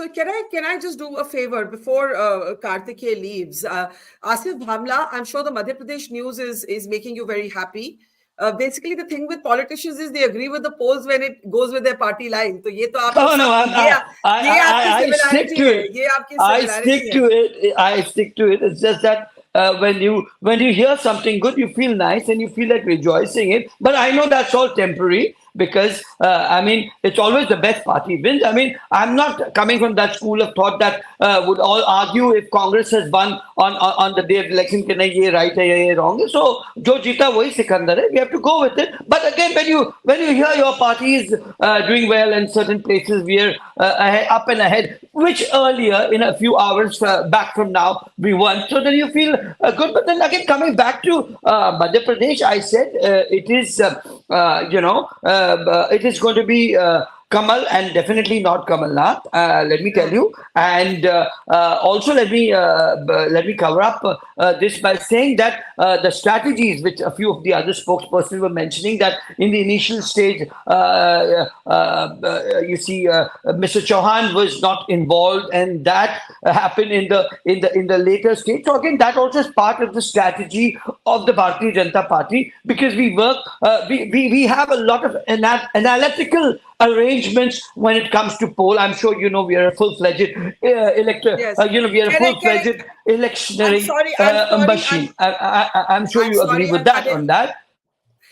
can I just do a favor before Kartikeya leaves? Asif Bhamla, I'm sure the Madhya Pradesh news is making you very happy. Basically, the thing with politicians is they agree with the polls when it goes with their party line. So ये तो आप I stick to it. I stick to it. It's just that when you hear something good, you feel nice and you feel like rejoicing it. But I know that's all temporary, because I mean, it's always the best party wins. I mean, I'm not coming from that school of thought that would all argue if Congress has won on the day of election, कि नहीं ये right है ये wrong है. So जो जीता वही सिकंदर है. We have to go with it. But again, when you hear your party is doing well in certain places, we are up and ahead, which earlier in a few hours back from now we won. So then you feel good. But then again, coming back to Madhya Pradesh, I said it is it is going to be Kamal and definitely not Kamalnath. Let me tell you, and also let me cover up this by saying that the strategies which a few of the other spokespersons were mentioning, that in the initial stage, you see, Mr. Chauhan was not involved, and that happened in the later stage. So again, that also is part of the strategy of the Bharatiya Janata Party, because we work, we have a lot of analytical arrangements when it comes to poll. I'm sure you know we are a full-fledged elector. Yes. We are a full-fledged electionary machine. I'm sure you agree with that on that.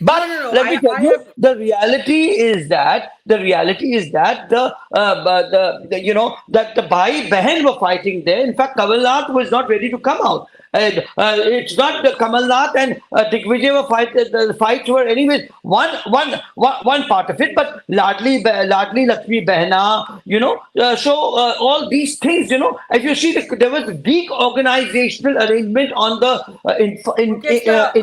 But let me tell you, the reality is that the Bhai Behan were fighting there. In fact, Kamalnath was not ready to come out. And it's not the Kamalnath and Digvijay were the fights were anyways one part of it, but Ladli Lakshmi Behna, so all these things, if you see, there was weak organizational arrangement on the in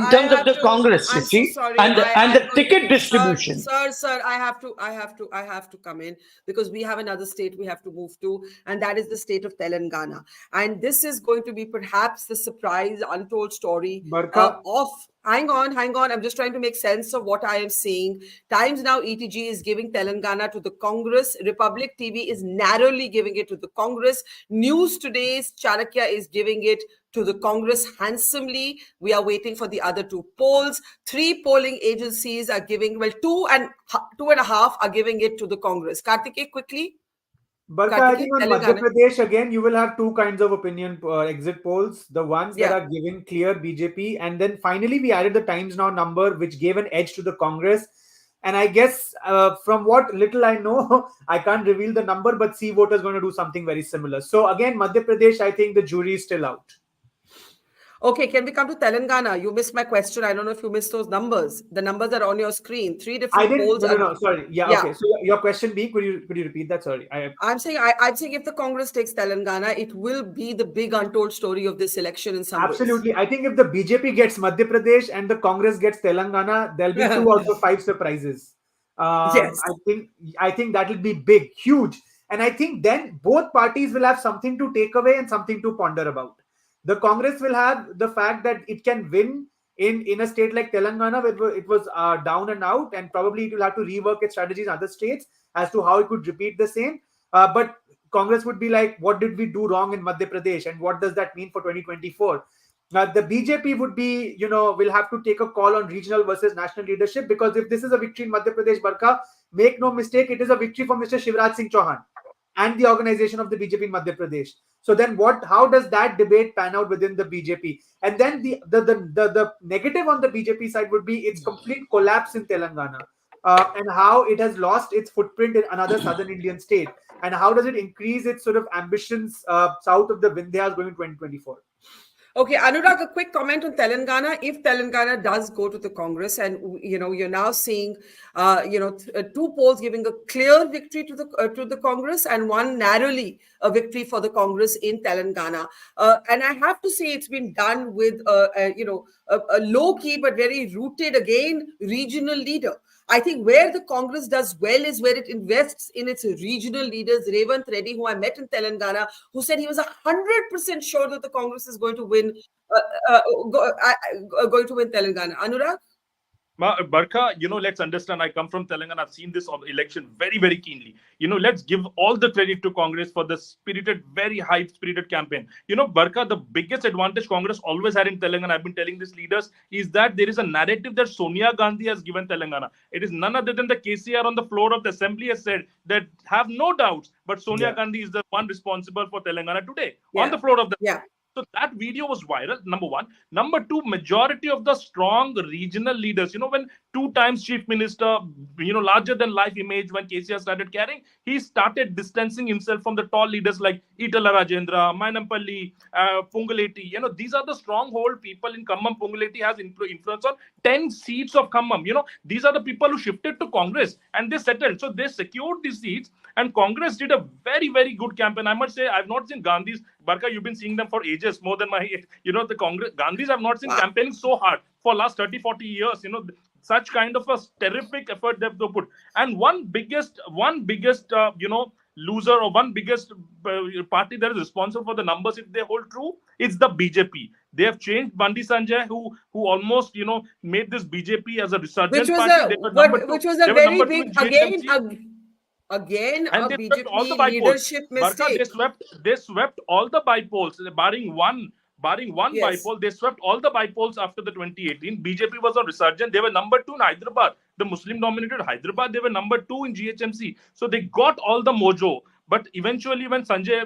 terms of the Congress, you see, and the ticket distribution. Sir, I have to come in, because we have another state we have to move to, and that is the state of Telangana, and this is going to be perhaps the surprise, untold story of. Hang on. I'm just trying to make sense of what I am seeing. Times Now ETG is giving Telangana to the Congress. Republic TV is narrowly giving it to the Congress. News Today's Chanakya is giving it to the Congress handsomely. We are waiting for the other two polls. 3 polling agencies are giving, well, 2.5 are giving it to the Congress. Kartikeya, quickly. Barkha, I think on Madhya Pradesh, again, you will have two kinds of opinion exit polls. The ones that are giving clear BJP, and then finally we added the Times Now number, which gave an edge to the Congress. And I guess from what little I know, I can't reveal the number, but C Voter is going to do something very similar. So again, Madhya Pradesh, I think the jury is still out. Okay, can we come to Telangana? You missed my question. I don't know if you missed those numbers. The numbers are on your screen. 3 different polls. No, sorry. Yeah, okay. So your question being, could you repeat that? Sorry. I'm saying if the Congress takes Telangana, it will be the big untold story of this election in some ways. Absolutely. I think if the BJP gets Madhya Pradesh and the Congress gets Telangana, there'll be 2 out of 5 surprises. Yes. I think that will be big, huge. And I think then both parties will have something to take away and something to ponder about. The Congress will have the fact that it can win in a state like Telangana, where it was down and out, and probably it will have to rework its strategies in other states as to how it could repeat the same. But Congress would be like, what did we do wrong in Madhya Pradesh, and what does that mean for 2024? The BJP would be, will have to take a call on regional versus national leadership, because if this is a victory in Madhya Pradesh, Barkha, make no mistake, it is a victory for Mr. Shivraj Singh Chauhan and the organization of the BJP in Madhya Pradesh. So then how does that debate pan out within the BJP? And then the negative on the BJP side would be its complete collapse in Telangana, and how it has lost its footprint in another southern Indian state, and how does it increase its sort of ambitions south of the Vindhyas going in 2024? Okay, Anurag, a quick comment on Telangana. If Telangana does go to the Congress, and you're now seeing, two polls giving a clear victory to the Congress and one narrowly a victory for the Congress in Telangana. And I have to say, it's been done with a low key but very rooted again regional leader. I think where the Congress does well is where it invests in its regional leaders. Revanth Reddy, who I met in Telangana, who said he was 100% sure that the Congress is going to win, going to win Telangana. Anurag? Barkha, let's understand. I come from Telangana. I've seen this election very, very keenly. Let's give all the credit to Congress for the spirited, very high-spirited campaign. Barkha, the biggest advantage Congress always had in Telangana, I've been telling these leaders, is that there is a narrative that Sonia Gandhi has given Telangana. It is none other than the KCR on the floor of the assembly has said that have no doubts, but Sonia Gandhi is the one responsible for Telangana today on the floor of the So that video was viral, number one. Number two, majority of the strong regional leaders, when 2 times chief minister, larger than life image, when KCR started carrying, he started distancing himself from the tall leaders like Itala Rajendra, Mainampalli, Pungaleti. These are the stronghold people in Khammam. Pungaleti has influence on 10 seats of Khammam. These are the people who shifted to Congress and they settled. So they secured these seats. And Congress did a very, very good campaign. I must say, I've not seen Gandhis. Barkha, you've been seeing them for ages, more than the Congress. Gandhis have not seen campaigning so hard for last 30, 40 years. Such kind of a terrific effort they've put. And one biggest, loser or one biggest party that is responsible for the numbers, if they hold true, it's the BJP. They have changed Bandi Sanjay, who almost, made this BJP as a resurgent party. Which was a very big, again, and a they BJP swept all the leadership mistake. mistake. They swept all the bypolls, barring one bypoll. They swept all the bypolls after the 2018. BJP was a resurgent. They were number 2 in Hyderabad, the Muslim-dominated Hyderabad. They were number 2 in GHMC. So they got all the mojo. But eventually, when Sanjay,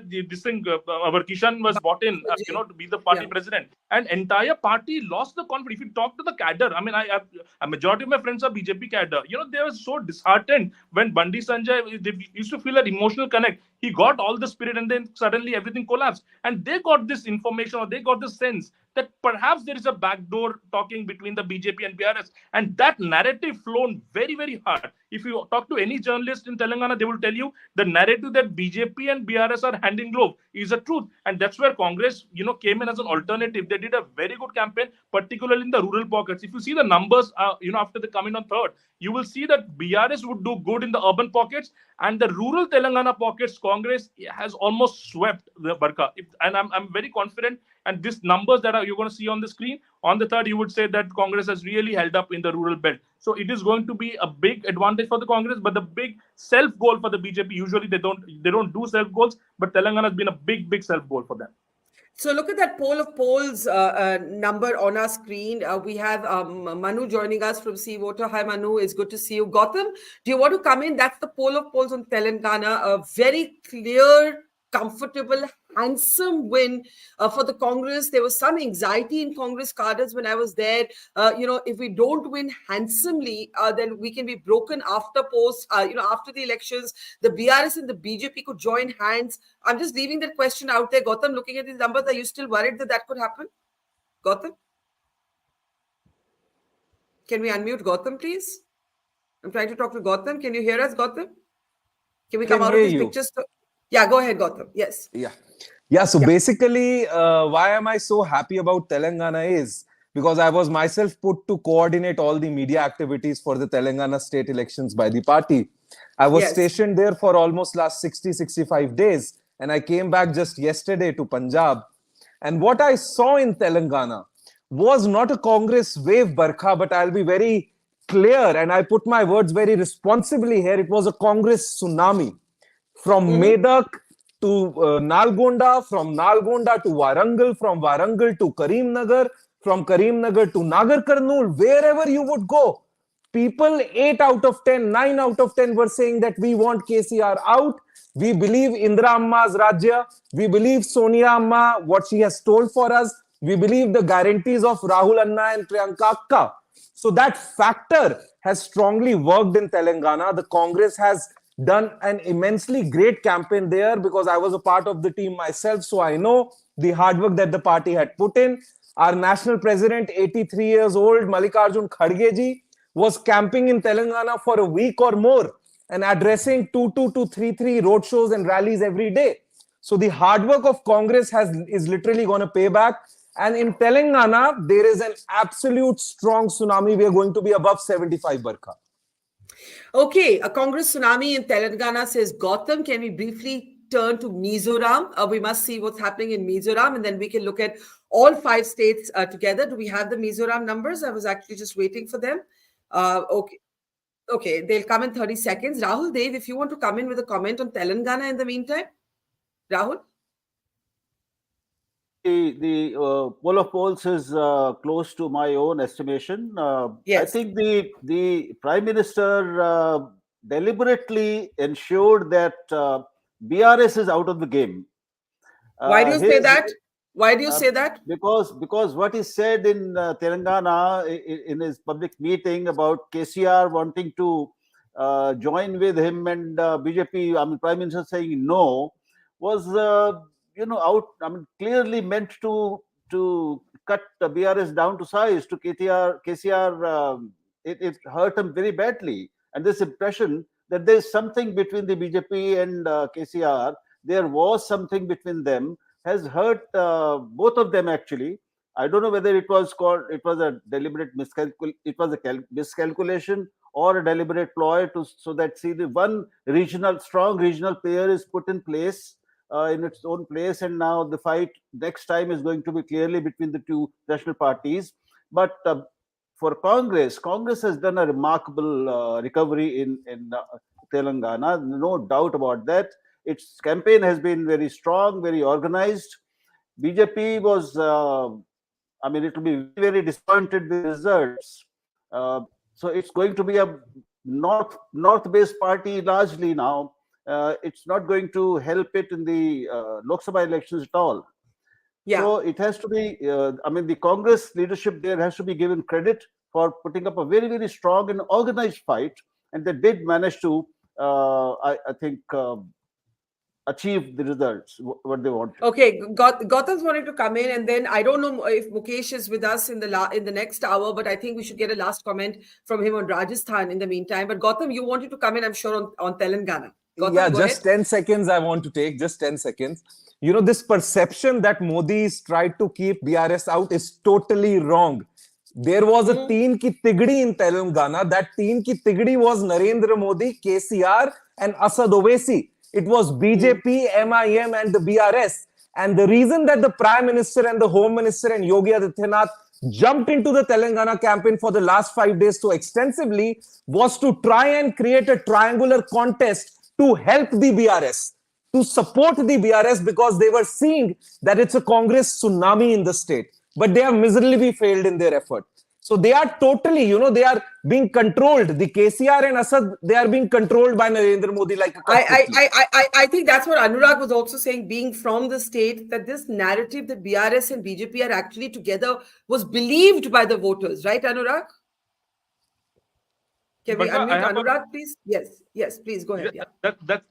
our Kishan was brought in, to be the party president, and entire party lost the confidence. If you talk to the cadre, a majority of my friends are BJP cadre. They were so disheartened when Bandi Sanjay, they used to feel an emotional connect. He got all the spirit, and then suddenly everything collapsed. And they got this information, or they got this sense that perhaps there is a backdoor talking between the BJP and BRS. And that narrative flown very, very hard. If you talk to any journalist in Telangana, they will tell you the narrative that BJP and BRS are hand in glove is a truth. And that's where Congress, came in as an alternative. They did a very good campaign, particularly in the rural pockets. If you see the numbers, after they come in on third, you will see that BRS would do good in the urban pockets, and the rural Telangana pockets, Congress has almost swept the Barkha. And I'm very confident. And these numbers that you're going to see on the screen, on the third, you would say that Congress has really held up in the rural belt. So it is going to be a big advantage for the Congress, but the big self goal for the BJP, usually they don't do self goals, but Telangana has been a big self goal for them. So look at that poll of polls number on our screen. We have Manu joining us from Sea Voter. Hi, Manu. It's good to see you. Gautam, do you want to come in? That's the poll of polls on Telangana. A very clear, comfortable, handsome win for the Congress. There was some anxiety in Congress cadres when I was there. If we don't win handsomely, then we can be broken after after the elections. The BRS and the BJP could join hands. I'm just leaving that question out there. Gautam, looking at these numbers, are you still worried that could happen? Gautam? Can we unmute Gautam, please? I'm trying to talk to Gautam. Can you hear us, Gautam? Can we come out of these pictures? Yeah, go ahead, Gautam. Yes. Yeah. So basically, why am I so happy about Telangana is because I was myself put to coordinate all the media activities for the Telangana state elections by the party. I was stationed there for almost last 65 days. And I came back just yesterday to Punjab. And what I saw in Telangana was not a Congress wave, Barkha, but I'll be very clear. And I put my words very responsibly here. It was a Congress tsunami. From Medak to Nalgonda, from Nalgonda to Warangal, from Warangal to Karimnagar, from Karimnagar to Nagar Karnool, wherever you would go, people 8 out of 10, 9 out of 10 were saying that we want KCR out. We believe Indra Amma's Rajya. We believe Sonia Amma, what she has told for us. We believe the guarantees of Rahul Anna and Priyanka Akka. So that factor has strongly worked in Telangana. The Congress has done an immensely great campaign there because I was a part of the team myself. So I know the hard work that the party had put in. Our national president, 83 years old, Mallikarjun Kharge ji, was camping in Telangana for a week or more and addressing 2-2 to 3-3 roadshows and rallies every day. So the hard work of Congress is literally going to pay back. And in Telangana, there is an absolute strong tsunami. We are going to be above 75, Barkha. Okay, a Congress tsunami in Telangana, says Gautam. Can we briefly turn to Mizoram? We must see what's happening in Mizoram, and then we can look at all 5 states together. Do we have the Mizoram numbers? I was actually just waiting for them. Okay, they'll come in 30 seconds. Rahul Dev, if you want to come in with a comment on Telangana in the meantime. Rahul? The poll of polls is close to my own estimation. Yes. I think the Prime Minister deliberately ensured that BRS is out of the game. Why do you say that? Why do you say that? Because what he said in Telangana in his public meeting about KCR wanting to join with him and BJP, I mean, Prime Minister saying no, was clearly meant to cut the BRS down to size to KCR. It hurt him very badly, and this impression that there is something between the BJP and KCR, there was something between them, has hurt both of them actually. I don't know whether it was a deliberate miscalculation or a deliberate ploy so that the one strong regional player is put in place in its own place, and now the fight next time is going to be clearly between the two national parties. But for Congress has done a remarkable recovery in Telangana, no doubt about that. Its campaign has been very strong, very organized. BJP was, it will be very disappointed with the results. So it's going to be a north-based party largely now. It's not going to help it in the Lok Sabha elections at all. Yeah. So it has to be, the Congress leadership there has to be given credit for putting up a very, very strong and organized fight. And they did manage to, I think, achieve the results, what they want. Okay, Gautam's wanting to come in, and then I don't know if Mukesh is with us in the next hour, but I think we should get a last comment from him on Rajasthan in the meantime. But Gautam, you wanted to come in, I'm sure, on Telangana. Gautam, yeah, just ahead. 10 seconds I want to take, just 10 seconds. You know, this perception that Modi's tried to keep BRS out is totally wrong. There was a teen ki tigdi in Telangana. That teen ki tigdi was Narendra Modi, KCR and Asad Owaisi. It was BJP, MIM and the BRS. And the reason that the Prime Minister and the Home Minister and Yogi Adityanath jumped into the Telangana campaign for the last 5 days so extensively was to try and create a triangular contest to help the BRS, to support the BRS, because they were seeing that it's a Congress tsunami in the state. But they have miserably failed in their effort. So they are totally, they are being controlled. The KCR and Asad, they are being controlled by Narendra Modi like a I think that's what Anurag was also saying, being from the state, that this narrative that BRS and BJP are actually together was believed by the voters, right, Anurag? Can we unmute Anurag, please? Yes, please go ahead. Yeah.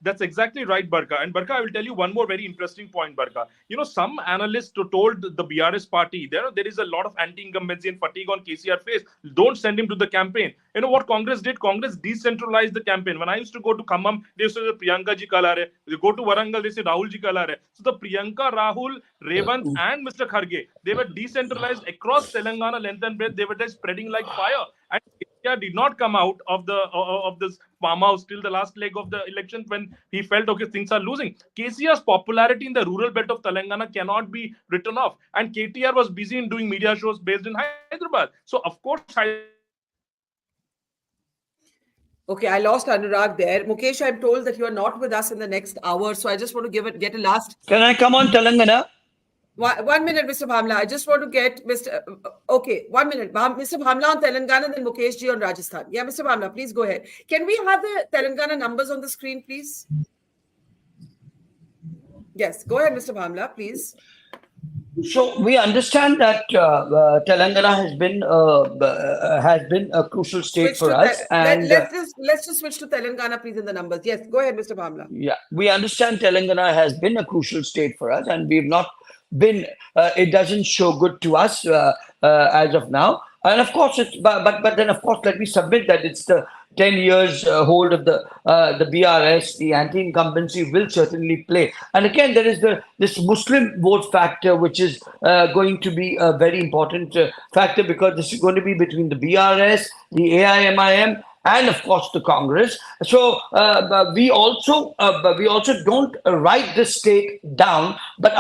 That's exactly right, Barkha. And Barkha, I will tell you one more very interesting point, Barkha. Some analysts told the BRS party there is a lot of anti-incumbency and fatigue on KCR face. Don't send him to the campaign. You know what Congress did? Congress decentralized the campaign. When I used to go to Khammam, they used to say Priyanka ji kala rahe. They go to Warangal, they say Rahul ji kala rahe. So the Priyanka, Rahul, Revant and Mr. Kharge, they were decentralized across Telangana length and breadth. They were just spreading like fire. And KCR did not come out of this farmhouse till the last leg of the election when he felt, okay, things are losing. KCR's popularity in the rural belt of Telangana cannot be written off. And KTR was busy in doing media shows based in Hyderabad. So, of course, Okay, I lost Anurag there. Mukesh, I'm told that you are not with us in the next hour, so I just want to get a last. Can I come on Telangana? 1 minute, Mr. Bhamla. I just want to get Mr. Okay, 1 minute. Mr. Bhamla on Telangana, then Mukesh ji on Rajasthan. Yeah, Mr. Bhamla, please go ahead. Can we have the Telangana numbers on the screen, please? Yes, go ahead, Mr. Bhamla, please. So we understand that Telangana has been a crucial state for us, and let's just switch to Telangana, please, in the numbers. Yes, go ahead, Mr. Bhamla. Yeah, we understand Telangana has been a crucial state for us, and we've not been. It doesn't show good to us as of now. And of course, but then of course, let me submit that it's the 10 years hold of the BRS, the anti-incumbency will certainly play. And again, there is this Muslim vote factor, which is going to be a very important factor, because this is going to be between the BRS, the AIMIM, and of course the Congress. So we also don't write the state down, but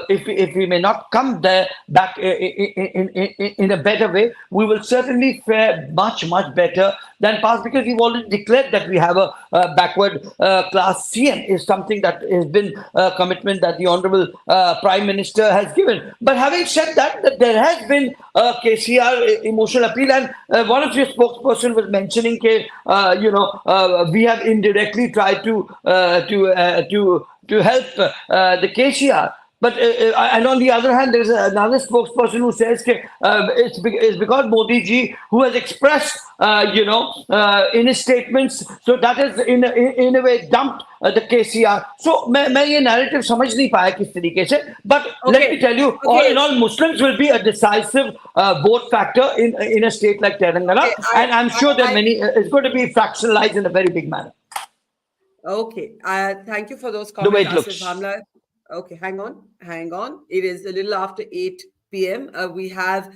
if we may not come there back in a better way, we will certainly fare much better than past, because we've already declared that we have a backward class CM is something that has been a commitment that the Honorable Prime Minister has given. But having said that there has been a KCR emotional appeal, and one of your spokesperson was mentioning we have indirectly tried to help the KCR. But and on the other hand, there is another spokesperson who says it's because Modi ji, who has expressed, in his statements, so that is in a way dumped the KCR. So मैं ये narrative समझ नहीं पाया किस तरीके से. But let me tell you, all in all, Muslims will be a decisive vote factor in a state like Telangana, and I'm sure that it's going to be fractionalized in a very big manner. Okay, thank you for those comments, the way it looks. Bhamla. Okay, hang on. It is a little after 8 p.m. We have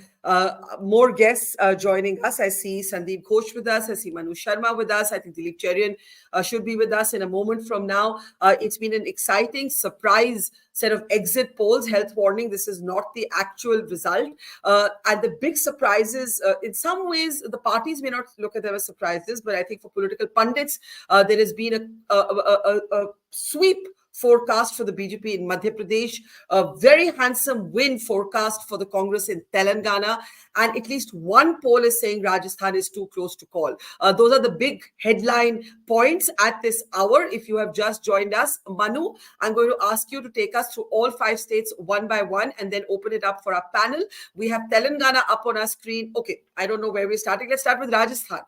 more guests joining us. I see Sandeep Ghosh with us. I see Manu Sharma with us. I think Dilip Cherian should be with us in a moment from now. It's been an exciting surprise set of exit polls. Health warning, this is not the actual result. And the big surprises, in some ways, the parties may not look at them as surprises, but I think for political pundits, there has been a sweep forecast for the BJP in Madhya Pradesh, a very handsome win forecast for the Congress in Telangana, and at least one poll is saying Rajasthan is too close to call. Those are the big headline points at this hour. If you have just joined us, Manu, I'm going to ask you to take us through all 5 states one by one and then open it up for our panel. We have Telangana up on our screen. Okay, I don't know where we're starting. Let's start with Rajasthan.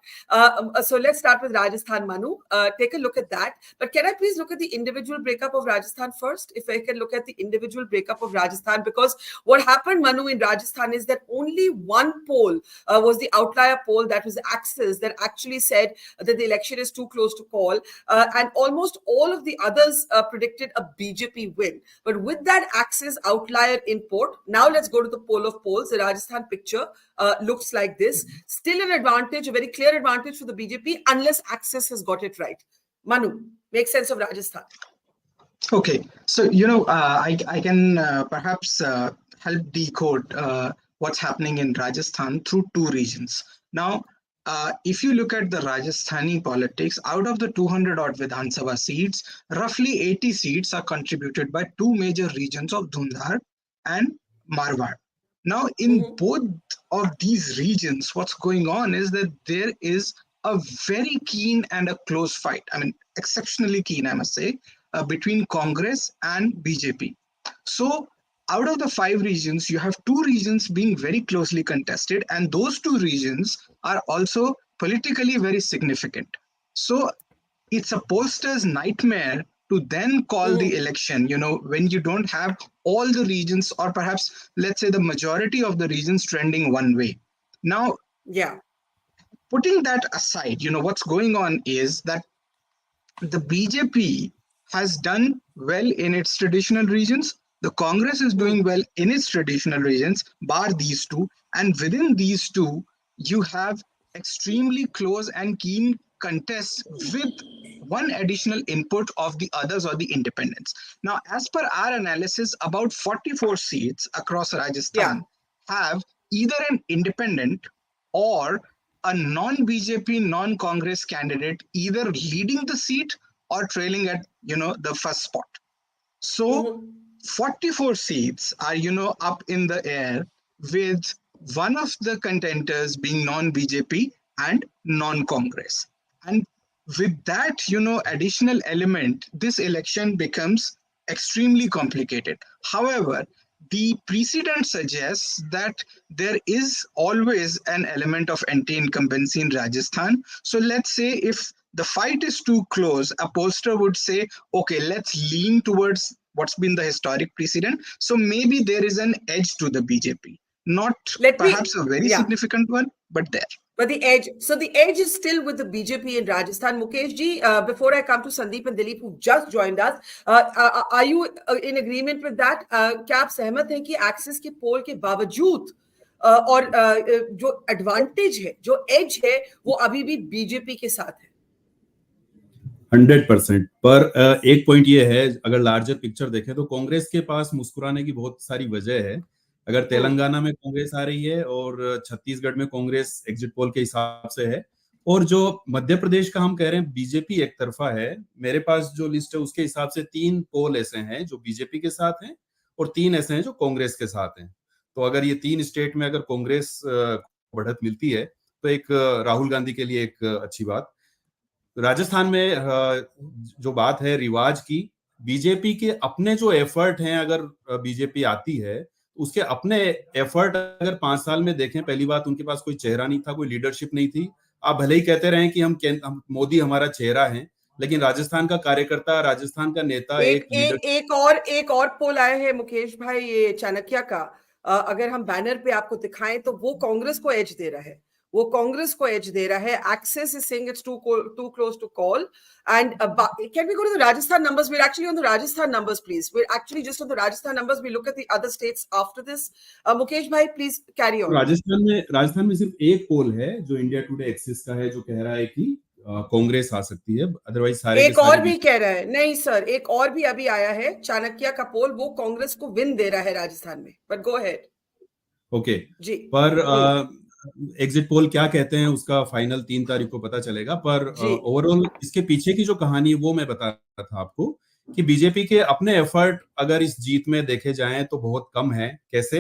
So let's start with Rajasthan, Manu. Take a look at that. But can I please look at the individual breakup of Rajasthan first? If I can look at the individual breakup of Rajasthan, because what happened, Manu, in Rajasthan is that only one poll was the outlier poll, that was Axis, that actually said that the election is too close to call. And almost all of the others predicted a BJP win. But with that Axis outlier input, now let's go to the poll of polls. The Rajasthan picture looks like this. Still an advantage, a very clear advantage for the BJP, unless Axis has got it right. Manu, make sense of Rajasthan. Okay, so I can perhaps help decode what's happening in Rajasthan through 2 regions. Now, if you look at the Rajasthani politics, out of the 200 odd Vidhan Sabha seats, roughly 80 seats are contributed by 2 major regions of Dhundar and Marwar. Now, in both of these regions, what's going on is that there is a very keen and a close fight. I mean, exceptionally keen, I must say, between Congress and BJP. So out of the 5 regions, you have 2 regions being very closely contested, and those 2 regions are also politically very significant. So it's a pollster's nightmare to then call the election, when you don't have all the regions, or perhaps let's say the majority of the regions trending one way. Now, putting that aside, what's going on is that the BJP has done well in its traditional regions. The Congress is doing well in its traditional regions, bar these 2. And within these 2, you have extremely close and keen contests with one additional input of the others or the independents. Now, as per our analysis, about 44 seats across Rajasthan have either an independent or a non-BJP, non-Congress candidate either leading the seat or trailing at, the first spot. So 44 seats are, up in the air, with one of the contenders being non-BJP and non-Congress. And with that, additional element, this election becomes extremely complicated. However, the precedent suggests that there is always an element of anti-incumbency in Rajasthan. So let's say if the fight is too close, a pollster would say, okay, let's lean towards what's been the historic precedent. So maybe there is an edge to the BJP. Not perhaps a very significant one, but there. But the edge, so the edge is still with the BJP in Rajasthan. Mukesh ji, before I come to Sandeep and Dilip, who just joined us, are you in agreement with that? क्या आप सहमत हैं कि axis के पोल के बावजूद और जो एडवांटेज है, जो एज है, वो अभी भी बीजेपी के साथ है? 100%। पर एक पॉइंट ये है, अगर लार्जर पिक्चर देखें तो कांग्रेस के पास मुस्कुराने की बहुत सारी वजह है। अगर तेलंगाना में कांग्रेस आ रही है और छत्तीसगढ़ में कांग्रेस एग्जिट पोल के हिसाब से है, और जो मध्य प्रदेश का हम कह रहे हैं बीजेपी एक तरफा है, मेरे पास जो लिस्ट है उसके हिसाब से 3 पोल ऐसे हैं जो बीजेपी के साथ हैं और 3 ऐसे हैं जो कांग्रेस के साथ हैं। तो अगर ये 3 स्टेट में अगर कांग्रेस बढ़त मिलती है तो एक राहुल गांधी के लिए एक अच्छी बात। राजस्थान में जो बात है रिवाज की, बीजेपी के अपने जो एफर्ट हैं, अगर बीजेपी आती है उसके अपने एफर्ट अगर 5 साल में देखें, पहली बात उनके पास कोई चेहरा नहीं था, कोई लीडरशिप नहीं थी। आप भले ही कहते रहे कि हम मोदी हमारा चेहरा है, लेकिन राजस्थान का कार्यकर्ता, राजस्थान का नेता एक और पोल आया है मुकेश भाई, ये चाणक्य का, अगर हम बैनर पे आपको दिखाएं तो वो कांग्रेस को एज दे रहा है, वो कांग्रेस को एज दे रहा है. Access is saying it's too close to call. And can we go to the Rajasthan numbers? We're actually on the Rajasthan numbers, please. We're actually just on the Rajasthan numbers. We look at the other states after this. Mukesh bhai, please carry on. Rajasthan में सिर्फ एक poll है जो India Today axis का है, जो कह रहा है कि कांग्रेस आ सकती है, अदरवाइज सारे एक और भी कह रहा है. नहीं सर, एक और भी अभी आया है चाणक्य का पोल, वो कांग्रेस को विन दे रहा है राजस्थान में. But go ahead. ओके जी. पर एग्जिट पोल क्या कहते हैं उसका फाइनल 3 तारीख को पता चलेगा. पर ओवरऑल इसके पीछे की जो कहानी वो मैं बता रहा था आपको कि बीजेपी के अपने एफर्ट अगर इस जीत में देखे जाएं तो बहुत कम है. कैसे?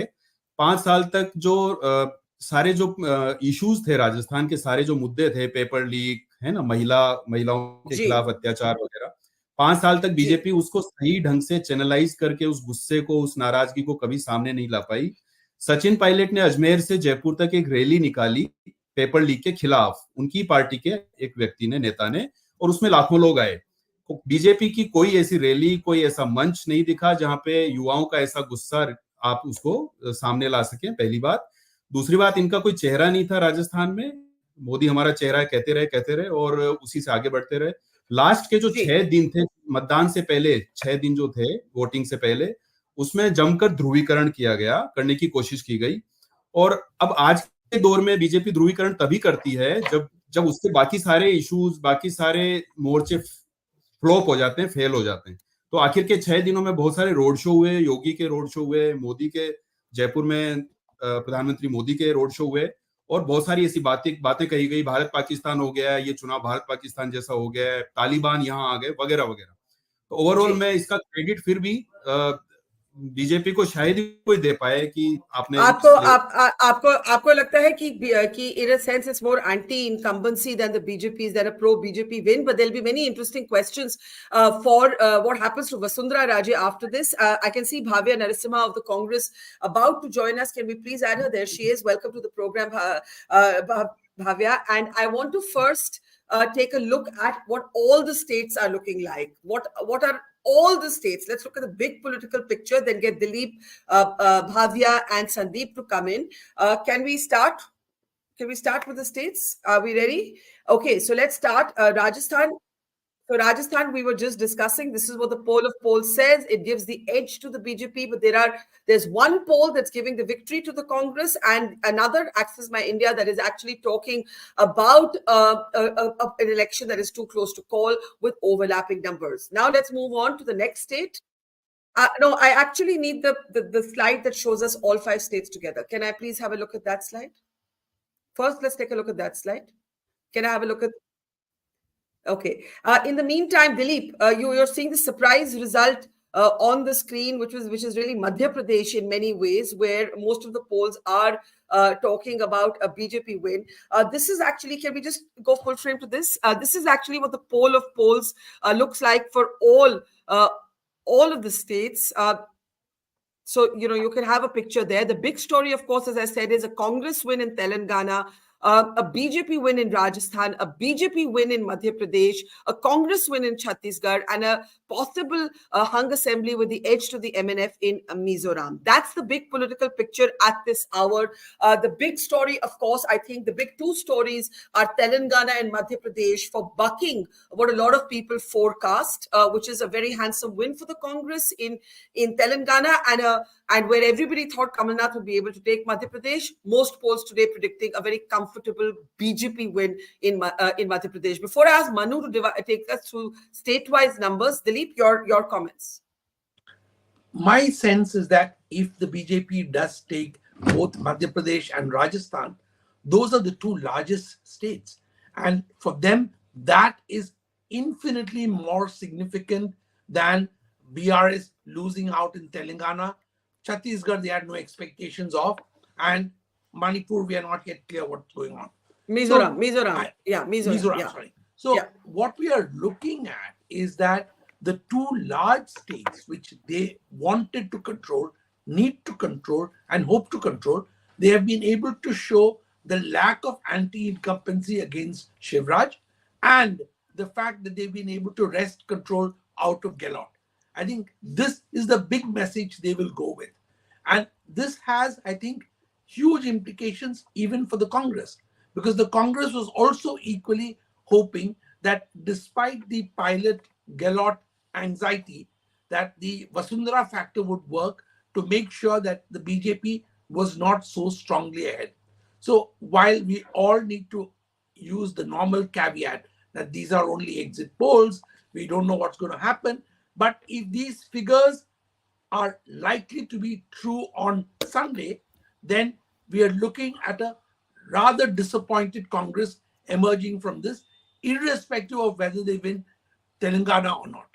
5 साल तक जो सारे जो इश्यूज थे राजस्थान के, सारे जो मुद्दे थे, पेपर लीक है ना, महिलाओं के खिलाफ अत्याचार वगैरह, 5 साल तक बीजेपी उसको सही ढंग से चैनलाइज करके उस गुस्से को, उस नाराजगी को कभी सामने नहीं ला पाई. सचिन पायलट ने अजमेर से जयपुर तक एक रैली निकाली पेपर लीक के खिलाफ, उनकी पार्टी के एक व्यक्ति ने, नेता ने, और उसमें लाखों लोग आए. बीजेपी की कोई ऐसी रैली, कोई ऐसा मंच नहीं दिखा जहां पे युवाओं का ऐसा गुस्सा आप उसको सामने ला सके. पहली बात. दूसरी बात, इनका कोई चेहरा नहीं था राजस्थान में. मोदी हमारा चेहरा है कहते रहे और उसी से आगे बढ़ते रहे. लास्ट के जो 6 दिन थे मतदान से पहले, 6 दिन जो थे वोटिंग से पहले, उसमें जमकर ध्रुवीकरण किया गया, करने की कोशिश की गई. और अब आज के दौर में बीजेपी ध्रुवीकरण तभी करती है जब उसके बाकी सारे इश्यूज, बाकी सारे मोर्चे फ्लॉप हो जाते हैं, फेल हो जाते हैं. तो आखिर के 6 दिनों में बहुत सारे रोड शो हुए, योगी के रोड शो हुए, मोदी के, जयपुर में प्रधानमंत्री मोदी के रोड शो हुए, और बहुत सारी ऐसी बातें कही गई. भारत पाकिस्तान हो गया, ये चुनाव भारत पाकिस्तान जैसा हो गया, तालिबान यहाँ आ गए, वगैरह वगैरह. तो ओवरऑल में इसका क्रेडिट फिर भी बीजेपी को शायद ही कोई दे पाए कि आपने आपको लगता है कि in a sense it's more anti-incumbency than the BJP's, than a pro-BJP win, but there'll be many interesting questions for what happens to Vasundhara Raje after this. I can see Bhavya Narasimha of the Congress about to join us. Can we please add her? There she is. Welcome to the program, Bhavya. And I want to first take a look at what all the states are looking like. What are all the states? Let's look at the big political picture, then get Dilip, Bhavya and Sandeep to come in. Can we start? Can we start with the states? Are we ready? Okay, so let's start. Rajasthan. So Rajasthan, we were just discussing, this is what the poll of polls says. It gives the edge to the BJP, but there's one poll that's giving the victory to the Congress, and another, Access My India, that is actually talking about an election that is too close to call with overlapping numbers. Now let's move on to the next state. No, I actually need the slide that shows us all 5 states together. Can I please have a look at that slide? First, let's take a look at that slide. Can I have a look at? Okay. In the meantime, Dilip, you're seeing the surprise result on the screen, which is really Madhya Pradesh in many ways, where most of the polls are talking about a BJP win. This is actually, can we just go full frame to this? This is actually what the poll of polls looks like for all of the states. So, you can have a picture there. The big story, of course, as I said, is a Congress win in Telangana, a BJP win in Rajasthan, a BJP win in Madhya Pradesh, a Congress win in Chhattisgarh, and a possible hung assembly with the edge to the MNF in Mizoram. That's the big political picture at this hour. The big story, of course, I think the big two stories are Telangana and Madhya Pradesh for bucking what a lot of people forecast, which is a very handsome win for the Congress in Telangana, and where everybody thought Kamalnath would be able to take Madhya Pradesh. Most polls today predicting a very comfortable BJP win in Madhya Pradesh. Before I ask Manu to take us through state-wise numbers, Dilip, your comments. My sense is that if the BJP does take both Madhya Pradesh and Rajasthan, those are the two largest states. And for them, that is infinitely more significant than BRS losing out in Telangana. Chhattisgarh, they had no expectations of. And Manipur, we are not yet clear what's going on. Mizoram. Sorry. So what we are looking at is that the two large states which they wanted to control, need to control, and hope to control, they have been able to show the lack of anti-incumbency against Shivraj and the fact that they've been able to wrest control out of Gehlot. I think this is the big message they will go with. And this has, I think, huge implications even for the Congress, because the Congress was also equally hoping that despite the pilot Gehlot anxiety, that the Vasundhara factor would work to make sure that the BJP was not so strongly ahead. So while we all need to use the normal caveat that these are only exit polls, we don't know what's going to happen, but if these figures are likely to be true on Sunday, then we are looking at a rather disappointed Congress emerging from this, irrespective of whether they win Telangana or not.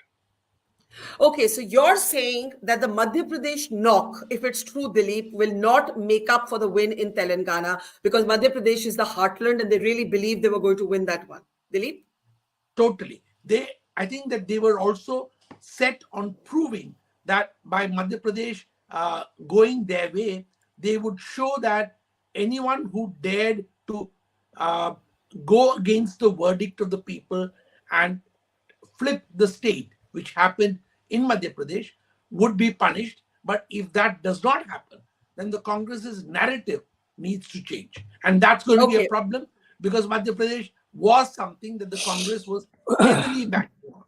Okay, so you're saying that the Madhya Pradesh knock, if it's true, Dilip, will not make up for the win in Telangana because Madhya Pradesh is the heartland and they really believe they were going to win that one. Dilip? Totally. I think that they were also set on proving that by Madhya Pradesh going their way, they would show that anyone who dared to go against the verdict of the people and flip the state, which happened in Madhya Pradesh, would be punished. But if that does not happen, then the Congress's narrative needs to change. And that's going to be a problem because Madhya Pradesh was something that the Congress was heavily backing on.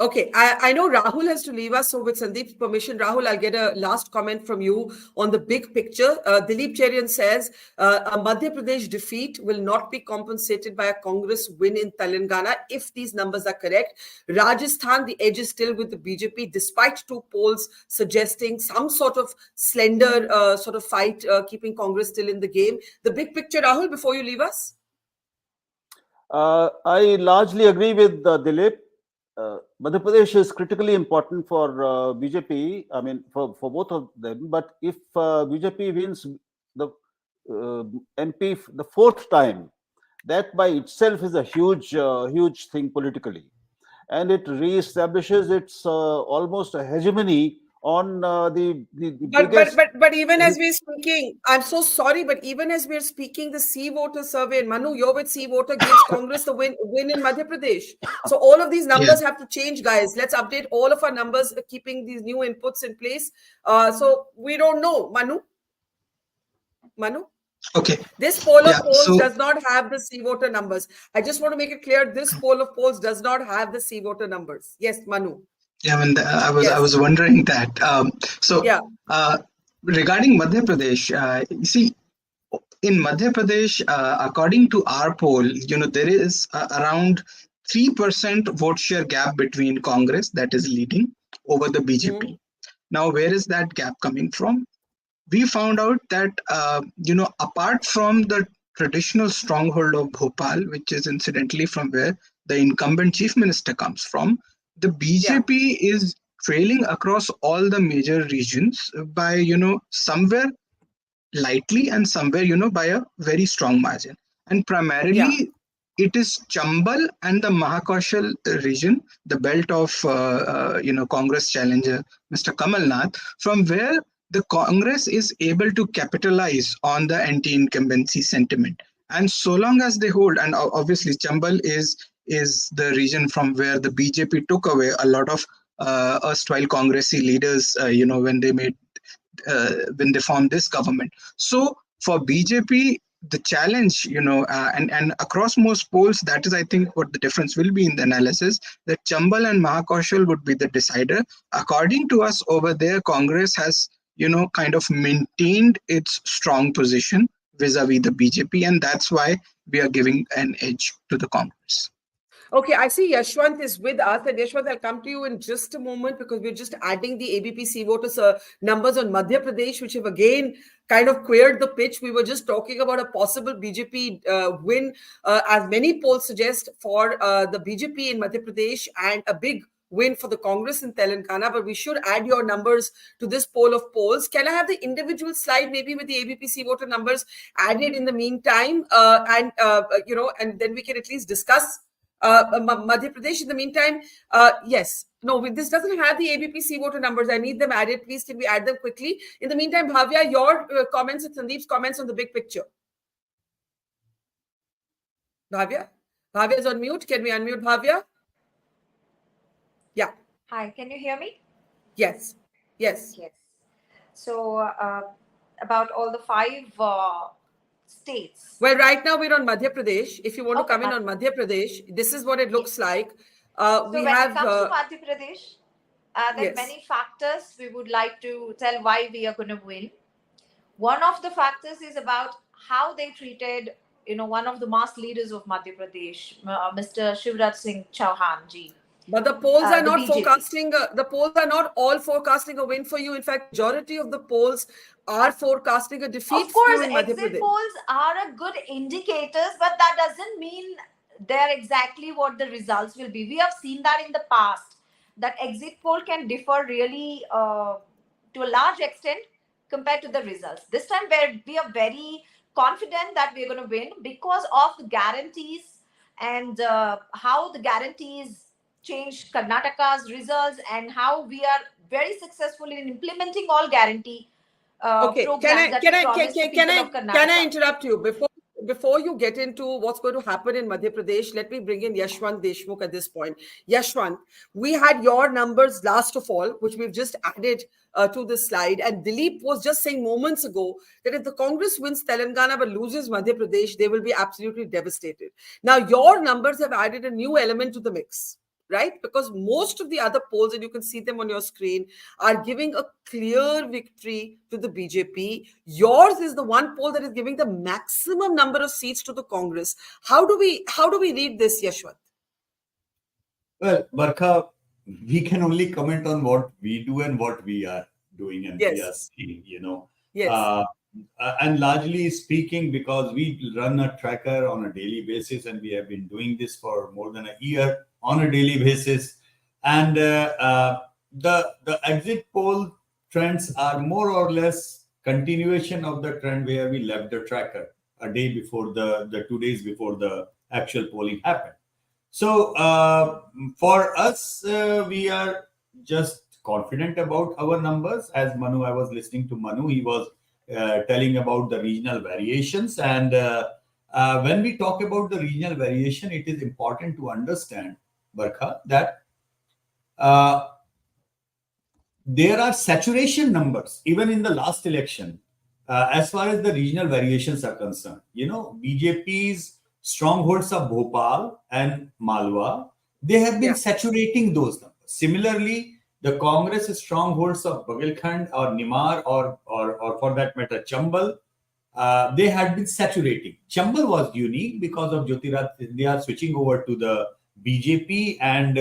Okay, I know Rahul has to leave us. So with Sandeep's permission, Rahul, I'll get a last comment from you on the big picture. Dilip Cherian says a Madhya Pradesh defeat will not be compensated by a Congress win in Telangana if these numbers are correct. Rajasthan, the edge is still with the BJP, despite two polls suggesting some sort of slender sort of fight, keeping Congress still in the game. The big picture, Rahul, before you leave us? I largely agree with Dilip. Madhya Pradesh is critically important for BJP, I mean, for both of them. But if BJP wins the MP the fourth time, that by itself is a huge thing politically. And it reestablishes its almost a hegemony on the biggest... But even as we're speaking, I'm so sorry, but even as we're speaking, the C voter survey, and Manu, you're with C voter, gives Congress the win in Madhya Pradesh. So all of these numbers have to change, guys. Let's update all of our numbers, keeping these new inputs in place. So we don't know, Manu? Okay. This poll of polls does not have the C voter numbers. I just want to make it clear, this poll of polls does not have the C voter numbers. Yes, Manu. Yeah, I mean, I was wondering that. Regarding Madhya Pradesh, you see, in Madhya Pradesh, according to our poll, there is around 3% vote share gap between Congress, that is leading, over the BJP. Now, where is that gap coming from? We found out that, apart from the traditional stronghold of Bhopal, which is incidentally from where the incumbent chief minister comes from, the BJP is trailing across all the major regions by, somewhere lightly and somewhere, by a very strong margin. And primarily, it is Chambal and the Mahakaushal region, the belt of, Congress challenger, Mr. Kamalnath, from where the Congress is able to capitalize on the anti-incumbency sentiment. And so long as they hold, and obviously Chambal is the region from where the BJP took away a lot of erstwhile Congressy leaders, when they formed this government. So for BJP, the challenge, and across most polls, that is, I think, what the difference will be in the analysis, that Chambal and Mahakaushal would be the decider. According to us over there, Congress has, kind of maintained its strong position vis-a-vis the BJP, and that's why we are giving an edge to the Congress. Okay, I see Yashwant is with us, and Yashwant, I'll come to you in just a moment because we're just adding the ABP voters numbers on Madhya Pradesh, which have again kind of queered the pitch. We were just talking about a possible BJP win, as many polls suggest, for the BJP in Madhya Pradesh, and a big win for the Congress in Telangana. But we should add your numbers to this poll of polls. Can I have the individual slide, maybe with the ABP voter numbers added in the meantime, and then we can at least discuss Madhya Pradesh in the meantime? Yes. No, this doesn't have the ABP voter numbers. I need them added. Please, can we add them quickly? In the meantime, Bhavya, your comments and Sandeep's comments on the big picture. Bhavya? Bhavya is on mute. Can we unmute Bhavya? Yeah. Hi, can you hear me? Yes. Yes. Yes. So about all the 5 states. Well, right now we're on Madhya Pradesh. If you want to come in on Madhya Pradesh, this is what it looks like. So when it comes to Madhya Pradesh, there are many factors we would like to tell why we are going to win. One of the factors is about how they treated, one of the mass leaders of Madhya Pradesh, Mr. Shivraj Singh Chauhan ji. But the polls are not forecasting. The polls are not all forecasting a win for you. In fact, majority of the polls are forecasting a defeat. Of course, in Madhya exit Pradesh. polls are a good indicators, but that doesn't mean they're exactly what the results will be. We have seen that in the past, that exit poll can differ really to a large extent compared to the results. This time, we are very confident that we're going to win because of the guarantees and how the guarantees changed Karnataka's results and how we are very successful in implementing all guarantee programs that we promised to people of Karnataka. Can I interrupt you before you get into what's going to happen in Madhya Pradesh? Let me bring in Yashwant Deshmukh at this point. Yashwant, we had your numbers last of all, which we've just added to this slide. And Dilip was just saying moments ago that if the Congress wins Telangana but loses Madhya Pradesh, they will be absolutely devastated. Now, your numbers have added a new element to the mix, right? Because most of the other polls, and you can see them on your screen, are giving a clear victory to the BJP. Yours is the one poll that is giving the maximum number of seats to the Congress. How do we read this, Yashwant? Well, Barkha, we can only comment on what we do and what we are doing and we are seeing, Yes. And largely speaking, because we run a tracker on a daily basis and we have been doing this for more than a year on a daily basis. And the exit poll trends are more or less continuation of the trend where we left the tracker a day before the 2 days before the actual polling happened. So for us, we are just confident about our numbers. As Manu, I was listening to Manu, he was telling about the regional variations. And when we talk about the regional variation, it is important to understand, Barkha, that there are saturation numbers even in the last election as far as the regional variations are concerned. BJP's strongholds of Bhopal and Malwa, they have been saturating those numbers. Similarly, the Congress strongholds of Bagelkhand or Nimar or for that matter Chambal, they had been saturating. Chambal was unique because of Jyotiraj Scindia switching over to the BJP, and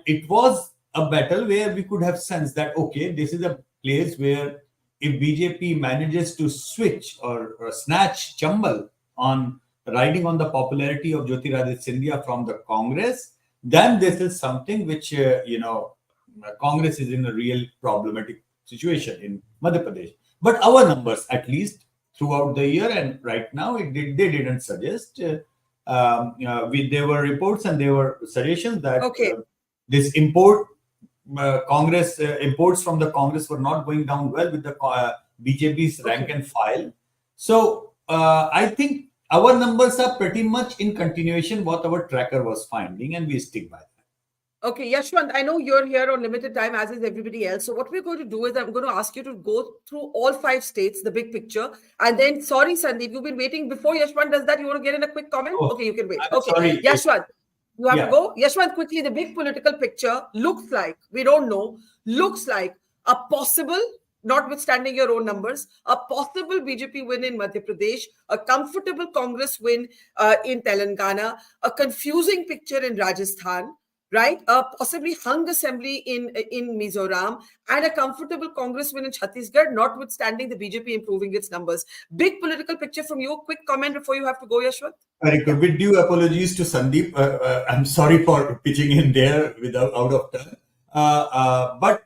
it was a battle where we could have sensed that, okay, this is a place where if BJP manages to switch or snatch Chambal on riding on the popularity of Jyotiraditya Scindia from the Congress, then this is something which, Congress is in a real problematic situation in Madhya Pradesh. But our numbers, at least throughout the year and right now, they didn't suggest. There were reports and there were suggestions that this imports from the Congress were not going down well with the BJP's rank and file. So I think our numbers are pretty much in continuation what our tracker was finding, and we stick by that. Okay, Yashwant, I know you're here on limited time, as is everybody else. So what we're going to do is I'm going to ask you to go through all 5 states, the big picture. And then, sorry, Sandeep, you've been waiting. Before Yashwant does that, you want to get in a quick comment? Okay, you can wait. Okay, sorry. Yashwant, you have to go. Yashwant, quickly, the big political picture looks like, we don't know, looks like a possible, notwithstanding your own numbers, a possible BJP win in Madhya Pradesh, a comfortable Congress win in Telangana, a confusing picture in Rajasthan, right? Possibly hung assembly in Mizoram, and a comfortable Congress win in Chhattisgarh, notwithstanding the BJP improving its numbers. Big political picture from you. Quick comment before you have to go, Yashwant. Very good. With due apologies to Sandeep, I'm sorry for pitching in there out of turn. But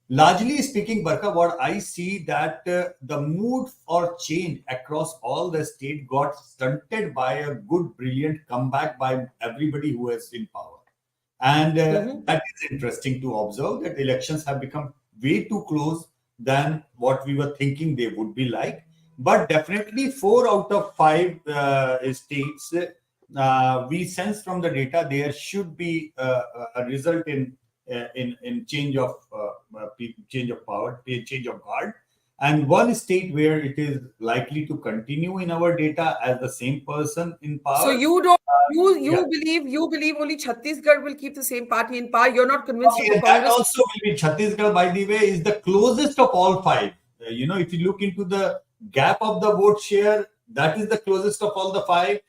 largely speaking, Barkha, what I see that the mood for change across all the state got stunted by a good, brilliant comeback by everybody who is in power. And that is interesting to observe, that elections have become way too close than what we were thinking they would be like. But definitely 4 out of 5 states, we sense from the data there should be a result in change of power, change of guard. And one state where it is likely to continue in our data as the same person in power. So you don't, you believe only Chhattisgarh will keep the same party in power. You're not convinced of the Congress. That also will be Chhattisgarh, by the way, is the closest of all 5. If you look into the gap of the vote share, that is the closest of all the 5.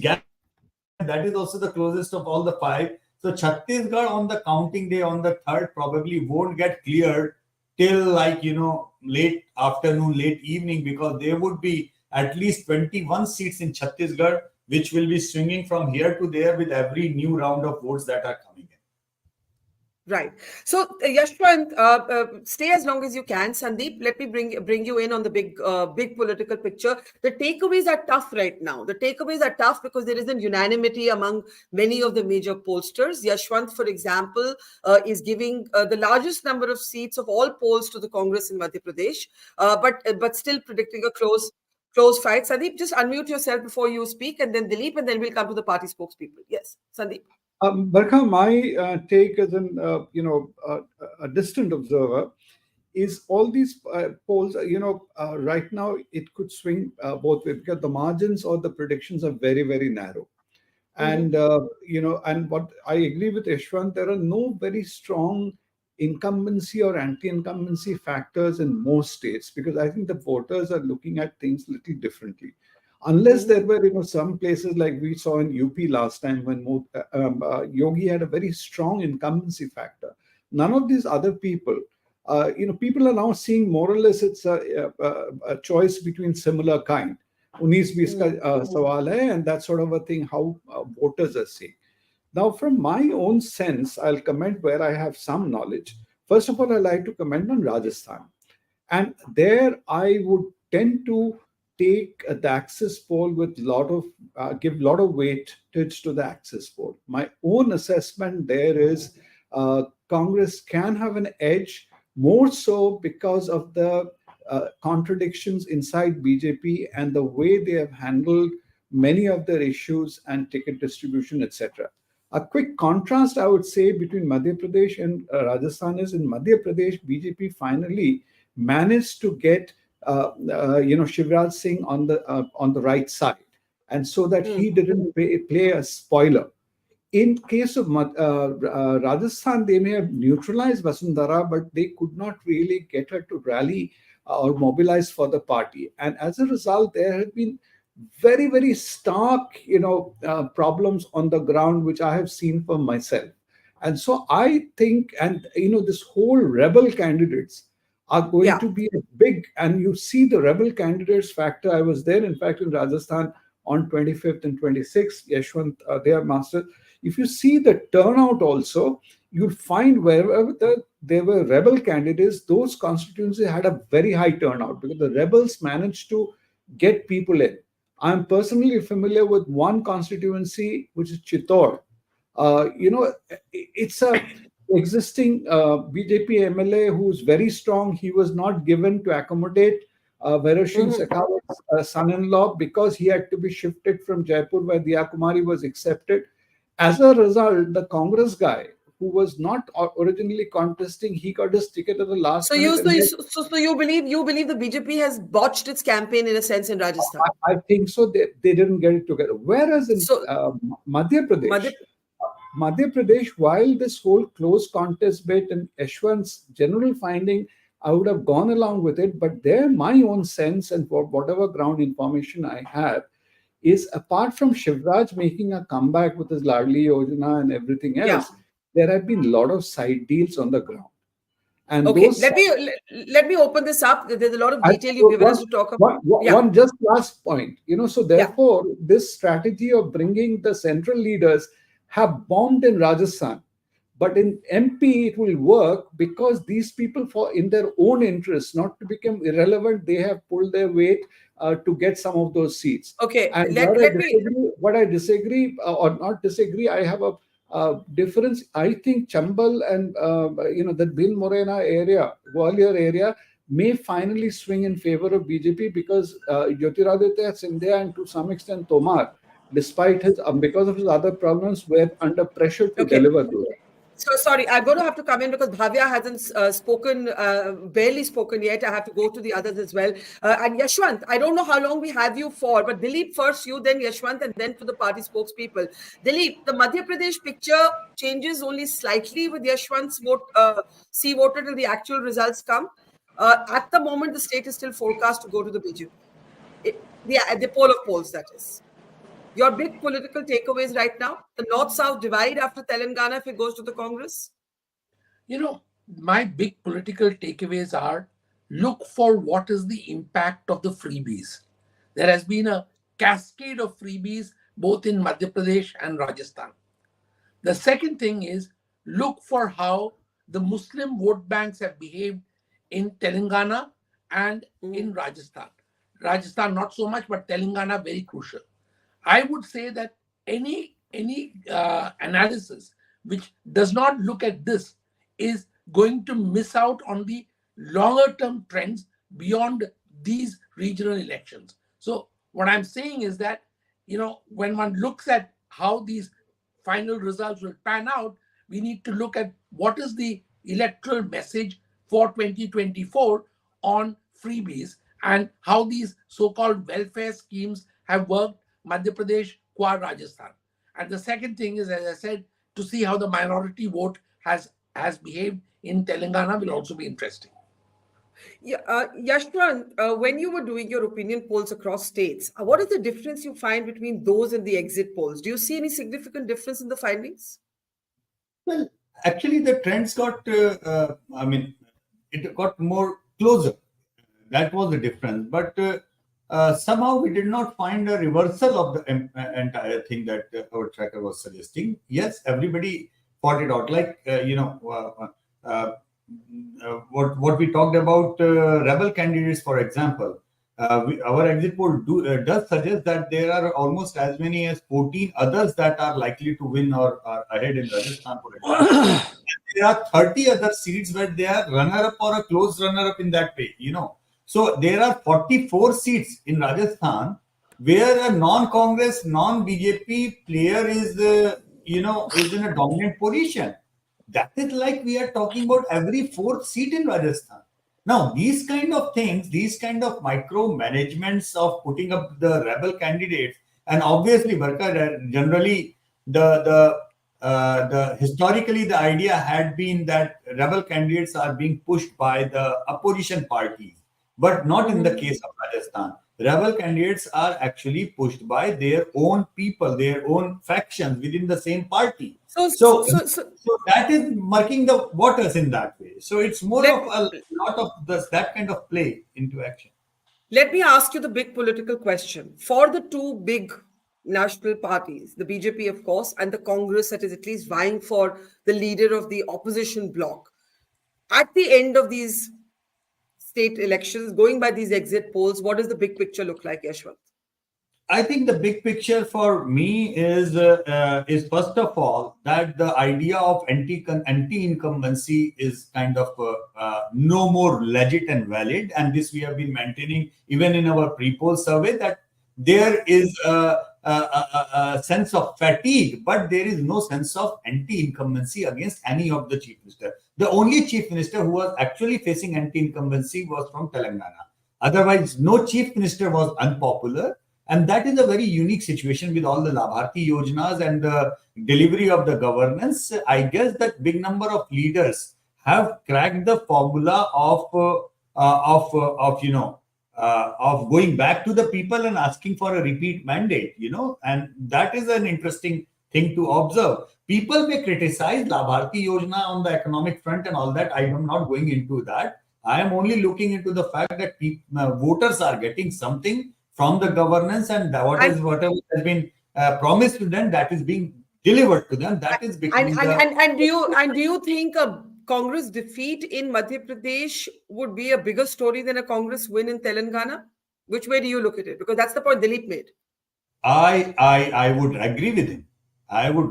Gap, that is also the closest of all the 5. So Chhattisgarh on the counting day on the 3rd probably won't get cleared till late afternoon, late evening, because there would be at least 21 seats in Chhattisgarh, which will be swinging from here to there with every new round of votes that are coming in. Right. So, Yashwant, stay as long as you can. Sandeep, let me bring you in on the big political picture. The takeaways are tough right now. The takeaways are tough because there isn't unanimity among many of the major pollsters. Yashwant, for example, is giving the largest number of seats of all polls to the Congress in Madhya Pradesh, but still predicting a close fight. Sandeep, just unmute yourself before you speak, and then Dilip, and then we'll come to the party spokespeople. Yes, Sandeep. Barkha, my take as a distant observer is all these polls. Right now it could swing both ways because the margins or the predictions are very, very narrow. And and what I agree with Yashwant, there are no very strong incumbency or anti-incumbency factors in most states, because I think the voters are looking at things a little differently. Unless there were, some places like we saw in UP last time when Yogi had a very strong incumbency factor. None of these other people, people are now seeing more or less it's a choice between similar kind. 19-20 ka sawal hai, and that sort of a thing, how voters are saying. Now, from my own sense, I'll comment where I have some knowledge. First of all, I like to comment on Rajasthan. And there I would tend to take the Axis poll with give a lot of weightage to the Axis poll. My own assessment there is Congress can have an edge, more so because of the contradictions inside BJP and the way they have handled many of their issues and ticket distribution, etc. A quick contrast, I would say, between Madhya Pradesh and Rajasthan is in Madhya Pradesh, BJP finally managed to get Shivraj Singh on the right side, and so that he didn't play a spoiler. In case of Rajasthan, they may have neutralized Vasundhara, but they could not really get her to rally or mobilize for the party. And as a result, there have been very, very stark, problems on the ground, which I have seen for myself. And so I think, and this whole rebel candidates are going to be a big, and you see the rebel candidates factor. I was there, in fact, in Rajasthan on 25th and 26th, Yashwant, they are masters. If you see the turnout also, you'll find wherever there were rebel candidates, those constituencies had a very high turnout because the rebels managed to get people in. I'm personally familiar with one constituency, which is Chittor. It's a existing BJP MLA who's very strong. He was not given to accommodate Veroshin Shekhawat's son-in-law because he had to be shifted from Jaipur where Diya Kumari was accepted. As a result, the Congress guy who was not originally contesting, he got his ticket at the last minute. So you believe the BJP has botched its campaign in a sense in Rajasthan? I think so. They didn't get it together. Whereas in Madhya Pradesh, while this whole close contest bit and Yashwant's general finding, I would have gone along with it. But there, my own sense and whatever ground information I have is, apart from Shivraj making a comeback with his Ladli Yojana and everything else, there have been a lot of side deals on the ground. And let me open this up. There's a lot of detail you've given us to talk about. One just last point. So therefore, this strategy of bringing the central leaders have bombed in Rajasthan. But in MP, it will work because these people, in their own interests, not to become irrelevant, they have pulled their weight to get some of those seats. Okay, and what I disagree or not disagree, I have a difference. I think Chambal and the Bhil Morena area, Gwalior area, may finally swing in favor of BJP because Jyotiraditya Scindia and to some extent Tomar, despite because of his other problems, were under pressure to deliver those. So sorry, I'm going to have to come in because Bhavya hasn't barely spoken yet. I have to go to the others as well. And Yashwant, I don't know how long we have you for, but Dilip first, you, then Yashwant, and then for the party spokespeople. Dilip, the Madhya Pradesh picture changes only slightly with Yashwant's vote, C voter till the actual results come. At the moment, the state is still forecast to go to the BJP. The poll of polls, that is. Your big political takeaways right now? The North-South divide after Telangana if it goes to the Congress? My big political takeaways are, look for what is the impact of the freebies. There has been a cascade of freebies both in Madhya Pradesh and Rajasthan. The second thing is, look for how the Muslim vote banks have behaved in Telangana and in Rajasthan. Rajasthan not so much, but Telangana very crucial. I would say that any analysis which does not look at this is going to miss out on the longer term trends beyond these regional elections. So what I'm saying is that, when one looks at how these final results will pan out, we need to look at what is the electoral message for 2024 on freebies and how these so-called welfare schemes have worked Madhya Pradesh, qua Rajasthan. And the second thing is, as I said, to see how the minority vote has behaved in Telangana will also be interesting. Yashwant, when you were doing your opinion polls across states, what is the difference you find between those and the exit polls? Do you see any significant difference in the findings? Well, actually, the trends got, it got more closer. That was the difference. But somehow we did not find a reversal of the entire thing that our tracker was suggesting. Yes, everybody fought it out. Like, what we talked about rebel candidates, for example. Our exit poll does suggest that there are almost as many as 14 others that are likely to win or are ahead in Rajasthan, for example. There are 30 other seats where they are runner-up or a close runner-up in that way, So there are 44 seats in Rajasthan where a non-Congress, non-BJP player is, is in a dominant position. That is like we are talking about every fourth seat in Rajasthan. Now, these kind of things, these kind of micromanagements of putting up the rebel candidates, and obviously, Barkha, generally, historically, the idea had been that rebel candidates are being pushed by the opposition parties. But not in the case of Rajasthan. rebel candidates are actually pushed by their own people, their own factions within the same party. So that is marking the waters in that way. So it's more of a lot of that kind of play into action. Let me ask you the big political question. For the two big national parties, the BJP, of course, and the Congress that is at least vying for the leader of the opposition bloc, at the end of these state elections, going by these exit polls, what does the big picture look like, Yashwant? I think the big picture for me is first of all that the idea of anti-incumbency is kind of no more legit and valid, and this we have been maintaining even in our pre-poll survey, that there is a sense of fatigue, but there is no sense of anti-incumbency against any of the chief minister. The only chief minister who was actually facing anti-incumbency was from Telangana. Otherwise, no chief minister was unpopular. And that is a very unique situation with all the Labharti Yojanas and the delivery of the governance. I guess that big number of leaders have cracked the formula of going back to the people and asking for a repeat mandate, and that is an interesting thing to observe. People may criticize Labharti Yojana on the economic front and all that. I am not going into that. I am only looking into the fact that voters are getting something from the governance, and whatever has been promised to them, that is being delivered to them. That is becoming do you think a Congress defeat in Madhya Pradesh would be a bigger story than a Congress win in Telangana? Which way do you look at it? Because that's the point Dilip made. I would agree with him. I would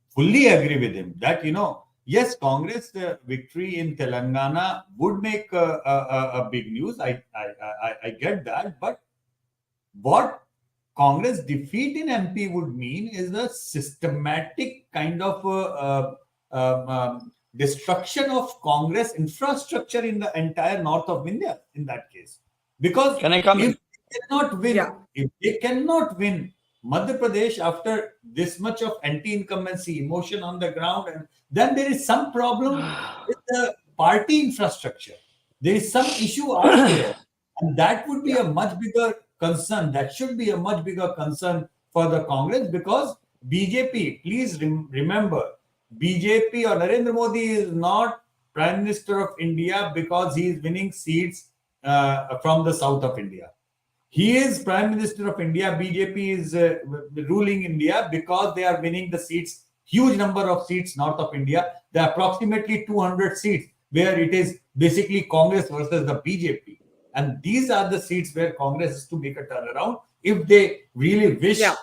fully agree with him that yes, Congress victory in Telangana would make a big news. I get that, but what Congress defeat in MP would mean is a systematic kind of destruction of Congress infrastructure in the entire north of India in that case. Because if they cannot win Madhya Pradesh after this much of anti-incumbency emotion on the ground, and then there is some problem with the party infrastructure. There is some issue out there, and that would be a much bigger concern. That should be a much bigger concern for the Congress, because BJP, please remember, BJP or Narendra Modi is not Prime Minister of India because he is winning seats from the south of India. He is Prime Minister of India. BJP is ruling India because they are winning the seats, huge number of seats north of India. There are approximately 200 seats where it is basically Congress versus the BJP. And these are the seats where Congress is to make a turnaround if they really wish to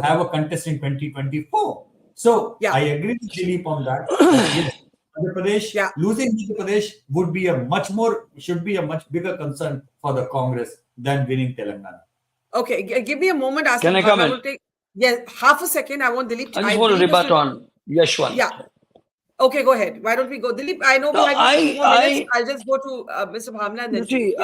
have a contest in 2024. So I agree with Dilip on that. Madhya Pradesh, losing Madhya Pradesh should be a much bigger concern for the Congress than winning Telangana. Okay, give me a moment. Can I comment? Half a second. I want Dilip. I just want to rebut on Yashwant. Yeah. Okay, go ahead. Why don't we go? Dilip, I know we have 2 more minutes. I'll just go to Mr. Bhamla and then... See,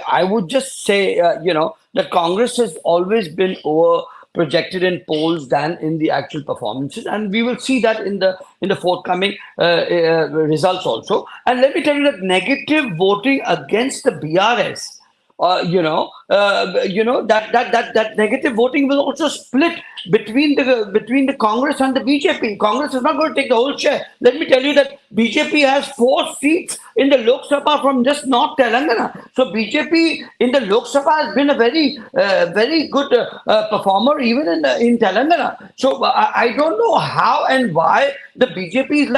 I would just say, that Congress has always been over-projected in polls than in the actual performances. And we will see that in the forthcoming results also. And let me tell you that negative voting against the BRS, that negative voting will also split between the Congress and the BJP. Congress is not going to take the whole share. Let me tell you that BJP has 4 seats in the Lok Sabha from just North Telangana. So BJP in the Lok Sabha has been a very good performer even in Telangana. So I don't know how and why the BJP is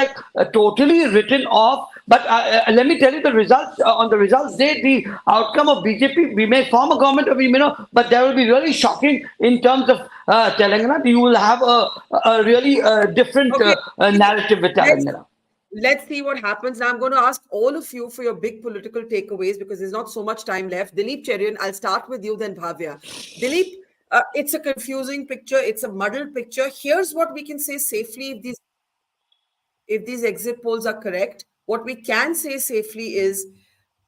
totally written off. But let me tell you the results. On the results day, the outcome of BJP, we may form a government or we may not, but that will be really shocking in terms of Telangana. You will have a really different narrative with Telangana. Let's see what happens. Now I'm going to ask all of you for your big political takeaways because there's not so much time left. Dilip Cherian, I'll start with you, then Bhavya. Dilip, it's a confusing picture. It's a muddled picture. Here's what we can say safely if these exit polls are correct. What we can say safely is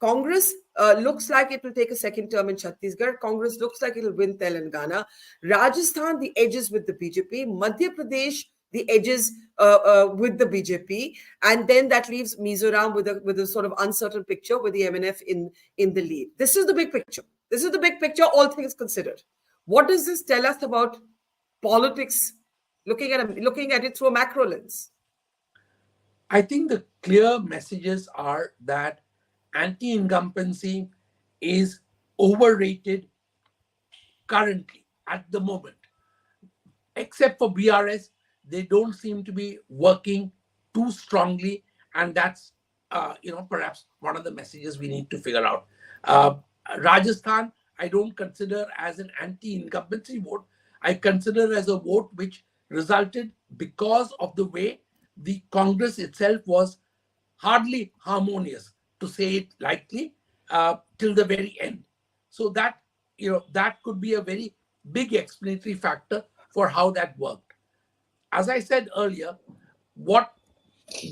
Congress looks like it will take a second term in Chhattisgarh. Congress looks like it will win Telangana. Rajasthan, the edges with the BJP. Madhya Pradesh, the edges with the BJP, and then that leaves Mizoram with a sort of uncertain picture with the MNF in the lead. This is the big picture. This is the big picture, all things considered. What does this tell us about politics, looking at it through a macro lens? I think the clear messages are that anti-incumbency is overrated currently at the moment. Except for BRS, they don't seem to be working too strongly, and that's perhaps one of the messages we need to figure out. Rajasthan, I don't consider as an anti-incumbency vote. I consider as a vote which resulted because of the way the Congress itself was hardly harmonious, to say it lightly, till the very end. So that that could be a very big explanatory factor for how that worked. As I said earlier,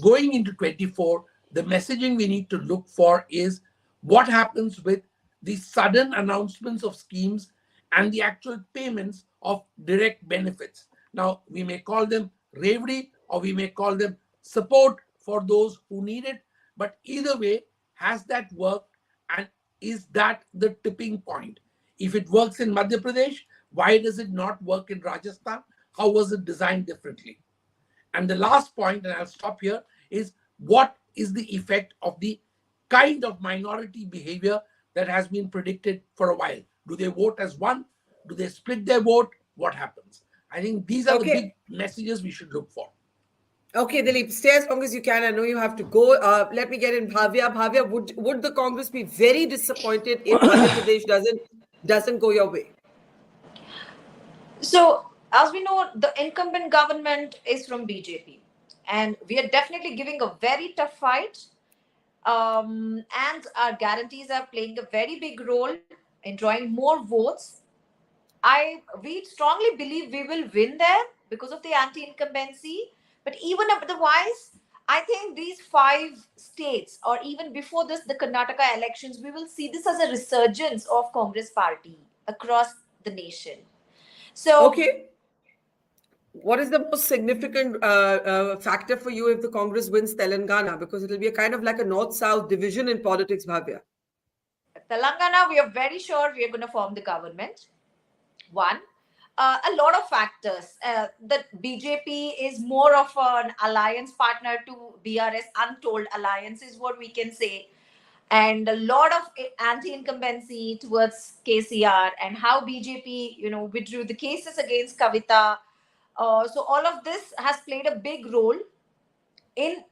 going into 24, the messaging we need to look for is what happens with the sudden announcements of schemes and the actual payments of direct benefits. Now, we may call them reverie or we may call them support for those who need it, but either way, has that worked, and is that the tipping point? If it works in Madhya Pradesh, why does it not work in Rajasthan? How was it designed differently? And the last point, and I'll stop here, is what is the effect of the kind of minority behavior that has been predicted for a while? Do they vote as one? Do they split their vote? What happens? I think these are the big messages we should look for. Okay, Dilip, stay as long as you can. I know you have to go. Let me get in Bhavya. Bhavya, would the Congress be very disappointed if Madhya Pradesh doesn't go your way? So, as we know, the incumbent government is from BJP, and we are definitely giving a very tough fight. And our guarantees are playing a very big role in drawing more votes. We strongly believe we will win there because of the anti-incumbency. But even otherwise, I think these 5 states, or even before this, the Karnataka elections, we will see this as a resurgence of Congress party across the nation. So, okay, what is the most significant factor for you if the Congress wins Telangana? Because it will be a kind of like a north-south division in politics, Bhavya. Telangana, we are very sure we are going to form the government. One, a lot of factors. The BJP is more of an alliance partner to BRS, untold alliance is what we can say. And a lot of anti-incumbency towards KCR, and how BJP, withdrew the cases against Kavita. So all of this has played a big role in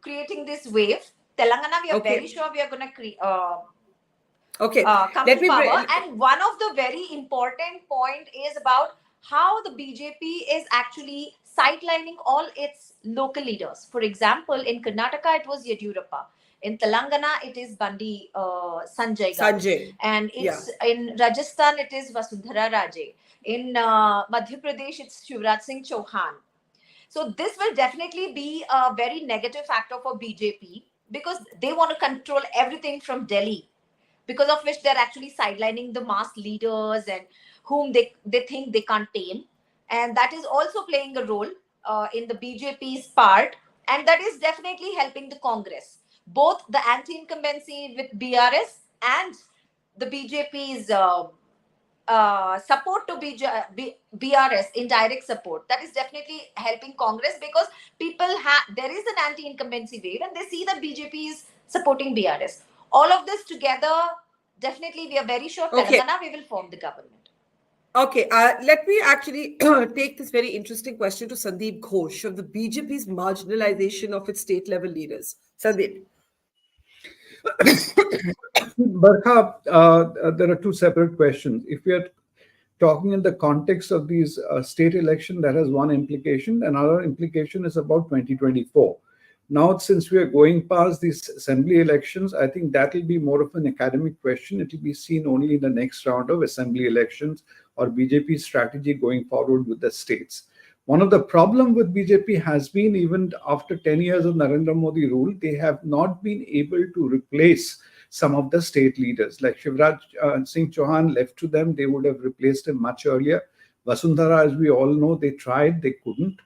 creating this wave. Telangana, we are very sure we are going to create. Come to power. And one of the very important point is about how the BJP is actually sidelining all its local leaders. For example, in Karnataka, it was Yediyurappa. In Telangana, it is Bandi Sanjay. And it's in Rajasthan, it is Vasundhara Raje. In Madhya Pradesh, it's Shivraj Singh Chauhan. So this will definitely be a very negative factor for BJP because they want to control everything from Delhi, because of which they're actually sidelining the mass leaders and whom they think they can't tame. And that is also playing a role in the BJP's part. And that is definitely helping the Congress. Both the anti-incumbency with BRS and the BJP's support to BRS, indirect support, that is definitely helping Congress, because there is an anti-incumbency wave and they see that BJP is supporting BRS. All of this together, definitely we are very sure Telangana we will form the government. Okay, let me actually take this very interesting question to Sandeep Ghosh of the BJP's marginalization of its state level leaders. Sandeep. Barkha, there are 2 separate questions. If we are talking in the context of these state election, that has one implication. Another implication is about 2024. Now, since we are going past these assembly elections, I think that will be more of an academic question. It will be seen only in the next round of assembly elections or BJP's strategy going forward with the states. One of the problems with BJP has been, even after 10 years of Narendra Modi rule, they have not been able to replace some of the state leaders. Like Shivraj Singh Chauhan, left to them, they would have replaced him much earlier. Vasundhara, as we all know, they tried, they couldn't.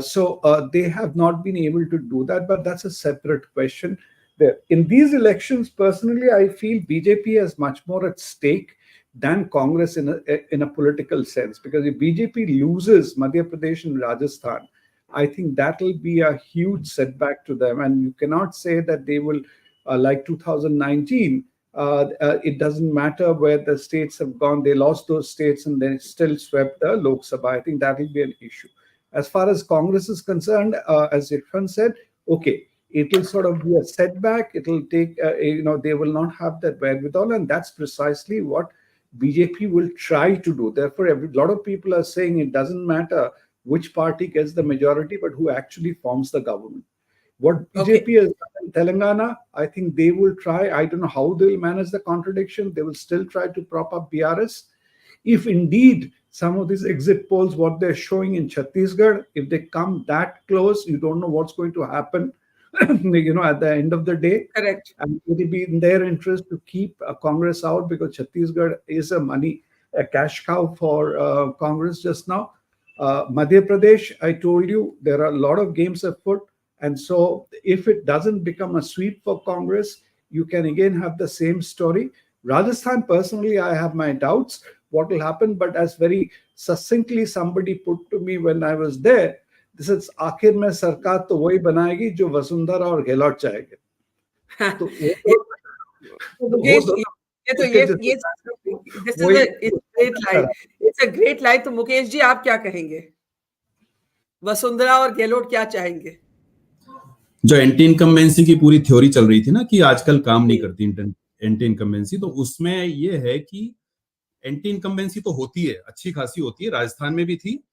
So they have not been able to do that, but that's a separate question. There. In these elections, personally, I feel BJP has much more at stake than Congress in a political sense. Because if BJP loses Madhya Pradesh and Rajasthan, I think that will be a huge setback to them. And you cannot say that they will, like 2019, it doesn't matter where the states have gone. They lost those states and they still swept the Lok Sabha. I think that will be an issue. As far as Congress is concerned, as Irfan said, okay, it will sort of be a setback. It will take, they will not have that wherewithal. And that's precisely what BJP will try to do. Therefore, a lot of people are saying it doesn't matter which party gets the majority, but who actually forms the government. What BJP has done in Telangana, I think they will try. I don't know how they will manage the contradiction. They will still try to prop up BRS. If indeed some of these exit polls, what they're showing in Chhattisgarh, if they come that close, you don't know what's going to happen, at the end of the day. Correct. And it will be in their interest to keep Congress out, because Chhattisgarh is a cash cow for Congress just now. Madhya Pradesh, I told you, there are a lot of games afoot. And so if it doesn't become a sweep for Congress, you can again have the same story. Rajasthan, personally, I have my doubts what will happen. But as very succinctly somebody put to me when I was there, this is आखिर में सरकार तो वही बनाएगी जो वसुंधरा और गहलोत चाहेंगे. It's a great line. तो मुकेश जी आप क्या कहेंगे? वसुंधरा और गहलोत क्या चाहेंगे? जो एंटी इनकम्बेंसी की पूरी थ्योरी चल रही थी ना कि आजकल काम नहीं करती एंटी इनकम्बेंसी, तो उसमें ये है कि एंटी इनकम्बेंसी तो होती है, अच्छी खासी होती है, राजस्थान में भी थी.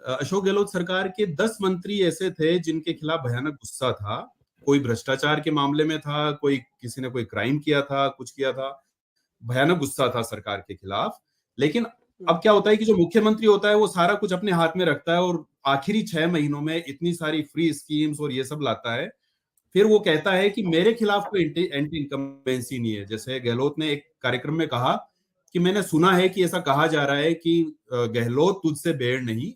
अशोक गहलोत सरकार के 10 मंत्री ऐसे थे जिनके खिलाफ भयानक गुस्सा था. कोई भ्रष्टाचार के मामले में था, किसी ने कोई क्राइम किया था, कुछ किया था, भयानक गुस्सा था सरकार के खिलाफ. लेकिन अब क्या होता है कि जो मुख्यमंत्री होता है वो सारा कुछ अपने हाथ में रखता है और आखिरी 6 महीनों में इतनी सारी फ्री स्कीम्स और ये सब लाता है. फिर वो कहता है कि मेरे खिलाफ कोई एंटी इनकम्बेंसी नहीं है. जैसे गहलोत ने एक कार्यक्रम में कहा कि मैंने सुना है कि ऐसा कहा जा रहा है कि गहलोत तुझसे बेड़ नहीं,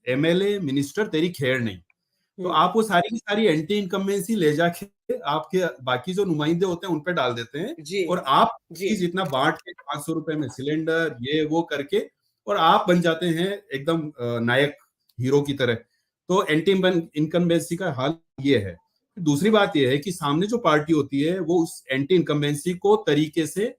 एमएलए मिनिस्टर तेरी खेड़ नहीं. तो आप वो सारी की सारी एंटी इनकम्बेंसी ले जाके आपके बाकी जो नुमाइंदे होते हैं उन पे डाल देते हैं और आप जितना बांट के 500 रुपए में सिलेंडर ये वो करके और आप बन जाते हैं एकदम नायक हीरो की तरह. तो एंटी इनकम्बेंसी का हाल ये है. दूसरी बात ये है कि सामने जो पार्टी होती है वो उस एंटी इनकम्बेंसी को तरीके से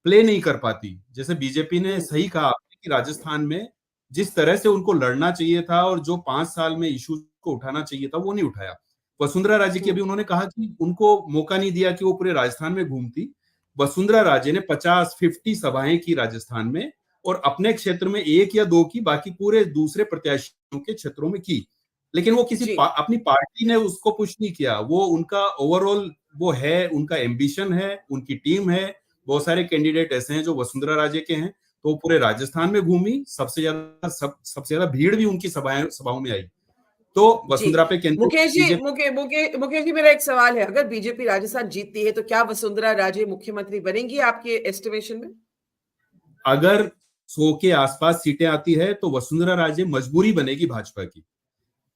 प्ले नहीं कर पाती. जैसे बीजेपी ने सही कहा कि राजस्थान में जिस तरह से उनको लड़ना चाहिए था और जो 5 साल में इश्यूज को उठाना चाहिए था वो नहीं उठाया. वसुंधरा राजे की अभी उन्होंने कहा कि उनको मौका नहीं दिया कि वो पूरे राजस्थान में घूमती. वसुंधरा राजे ने 50 सभाएं की राजस्थान में और अपने क्षेत्र में 1 या 2 की, बाकी पूरे दूसरे प्रत्याशियों के क्षेत्रों में की. लेकिन वो अपनी पार्टी ने उसको पुश नहीं किया. वो उनका ओवरऑल वो है, उनका एम्बिशन है, उनकी टीम है. बहुत सारे कैंडिडेट ऐसे हैं जो वसुंधरा राजे के हैं. तो पूरे राजस्थान में घूमी, सबसे ज्यादा भीड़ भी उनकी सभाओं में आई. तो वसुंधरा पे मुकेश जी मेरा एक सवाल है, अगर बीजेपी राजस्थान जीतती है तो क्या वसुंधरा राजे मुख्यमंत्री बनेंगी आपके एस्टिमेशन में? अगर 100 के आसपास सीटें आती है तो वसुंधरा राजे मजबूरी बनेगी भाजपा की.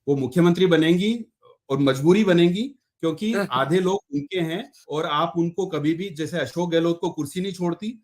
वो मुख्यमंत्री बनेंगी और मजबूरी बनेगी क्योंकि आधे लोग उनके हैं और आप उनको कभी भी, जैसे अशोक गहलोत को कुर्सी नहीं छोड़ती,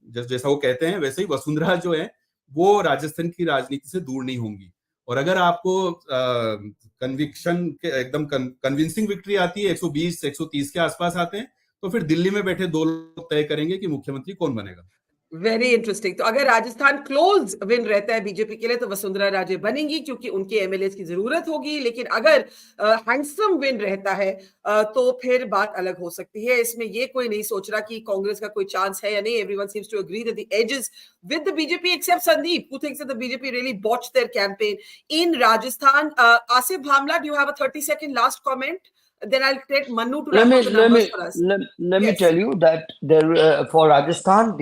जैसा वो कहते हैं, वैसे ही वसुंधरा जो है वो राजस्थान की राजनीति से दूर नहीं होंगी. और अगर आपको कन्विक्शन के एकदम कन्विंसिंग विक्ट्री आती है, 120-130 के आसपास आते हैं, तो फिर दिल्ली में बैठे 2 लोग तय करेंगे कि मुख्यमंत्री कौन बनेगा. Very interesting. तो अगर राजस्थान क्लोज विन रहता है बीजेपी के लिए तो वसुंधरा राजे बनेंगी क्योंकि उनके एमएलए की जरूरत होगी. लेकिन अगर हैंडसम विन रहता है तो फिर बात अलग हो सकती है. इसमें ये कोई नहीं सोच रहा कि कांग्रेस का कोई चांस है या नहीं. Everyone seems to agree that the edges with the BJP except Sandeep who thinks that the BJP really botched their campaign in Rajasthan. Asif Bhamla, do you have a 30-second last comment? Then I'll take Manu to wrap up the numbers for us. Let me tell you that there for Rajasthan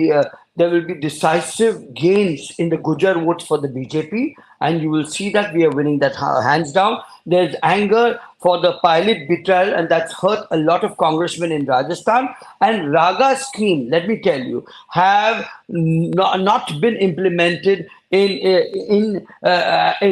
there will be decisive gains in the Gujar votes for the BJP, and you will see that we are winning that hands down. There's anger for the pilot betrayal, and that's hurt a lot of congressmen in Rajasthan. And Raga scheme, let me tell you, have not been implemented in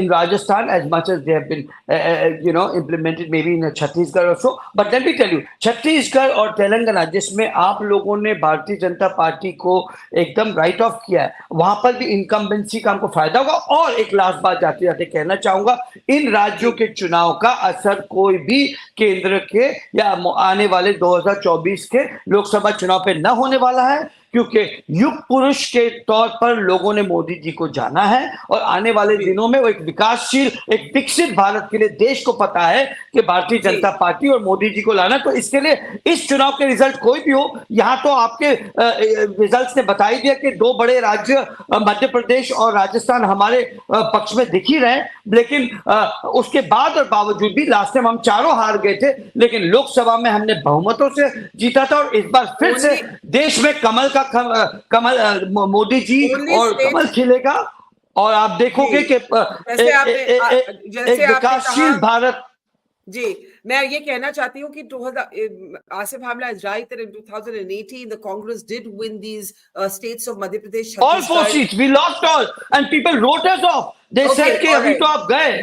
Rajasthan as much as they have been implemented maybe in Chhattisgarh also. But let me tell you, Chhattisgarh और तेलंगाना जिसमें आप लोगों ने Bharatiya Janata party को एकदम right of किया है, वहां पर भी इनकम्बेंसी का हमको फायदा होगा. और एक लास्ट बात जाते जाते कहना चाहूंगा, इन राज्यों के चुनाव का असर कोई भी केंद्र के या आने वाले 2024 के लोकसभा चुनाव पे न होने वाला है, क्योंकि युग पुरुष के तौर पर लोगों ने मोदी जी को जाना है और आने वाले दिनों में वो एक विकासशील, एक विकसित भारत के लिए देश को पता है कि भारतीय जनता पार्टी और मोदी जी को लाना. तो इसके लिए इस चुनाव के रिजल्ट कोई भी हो, यहाँ तो आपके रिजल्ट्स ने बता ही दिया कि दो बड़े राज्य मध्य प्रदेश और राजस्थान हमारे पक्ष में दिख ही रहे. लेकिन उसके बाद और बावजूद भी लास्ट टाइम हम चारों हार गए थे, लेकिन लोकसभा में हमने बहुमतों से जीता था. और इस बार फिर से देश में कमल मोदी जी और कमल खिलेगा और आप देखोगे कि एक विकासशील भारत. जी, मैं ये कहना चाहती हूँ कि Asif Hamla is right that in 2018 the Congress did win these states of Madhya Pradesh. All 4 seats we lost all, and people wrote us off. They said कि अभी तो आप गए.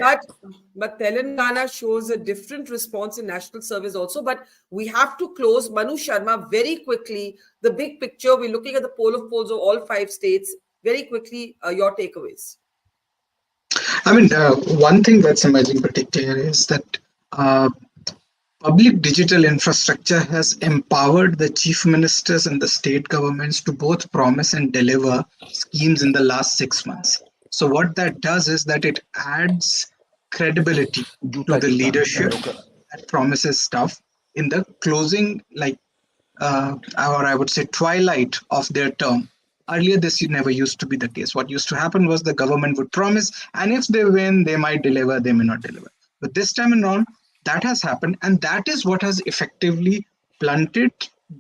But Telangana shows a different response in national service also. But we have to close. Manu Sharma, very quickly, the big picture. We're looking at the poll of polls of all 5 states. Very quickly, your takeaways. I mean, one thing that's emerging pretty clear is that public digital infrastructure has empowered the chief ministers and the state governments to both promise and deliver schemes in the last 6 months. So what that does is that it adds credibility to the leadership that promises stuff in the closing, or I would say twilight of their term. Earlier, this never used to be the case. What used to happen was the government would promise, and if they win, they might deliver, they may not deliver. But this time around, that has happened, and that is what has effectively blunted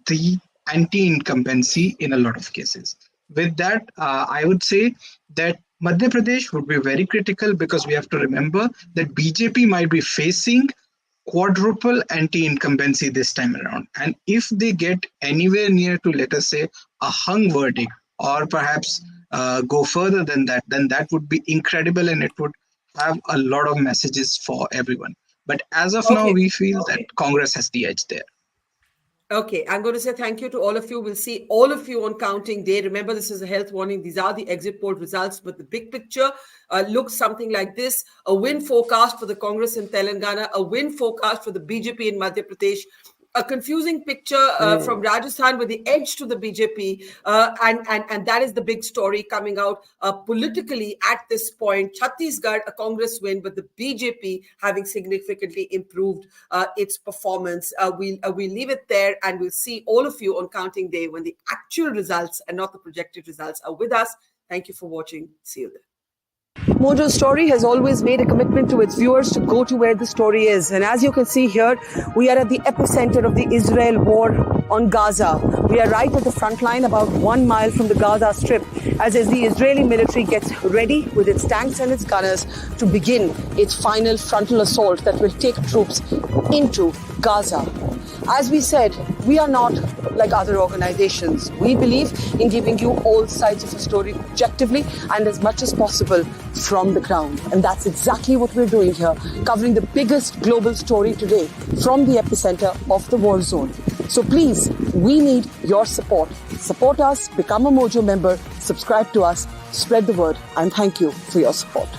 the anti-incumbency in a lot of cases. With that, I would say that Madhya Pradesh would be very critical, because we have to remember that BJP might be facing quadruple anti-incumbency this time around. And if they get anywhere near to, let us say, a hung verdict, or perhaps go further than that, then that would be incredible, and it would have a lot of messages for everyone. But as of now, we feel that Congress has the edge there. Okay, I'm going to say thank you to all of you. We'll see all of you on counting day. Remember, this is a health warning. These are the exit poll results, but the big picture looks something like this. A win forecast for the Congress in Telangana, a win forecast for the BJP in Madhya Pradesh, a confusing picture from Rajasthan with the edge to the BJP, and that is the big story coming out politically at this point. Chhattisgarh, a Congress win, but the BJP having significantly improved its performance. We'll leave it there, and we'll see all of you on counting day when the actual results and not the projected results are with us. Thank you for watching. See you there. Mojo Story has always made a commitment to its viewers to go to where the story is. And as you can see here, we are at the epicenter of the Israel war on Gaza. We are right at the front line, about 1 mile from the Gaza Strip, as the Israeli military gets ready with its tanks and its gunners to begin its final frontal assault that will take troops into Gaza. As we said, we are not like other organizations. We believe in giving you all sides of the story objectively and as much as possible from the ground. And that's exactly what we're doing here, covering the biggest global story today from the epicenter of the war zone. So please, we need your support. Support us, become a Mojo member, subscribe to us, spread the word, and thank you for your support.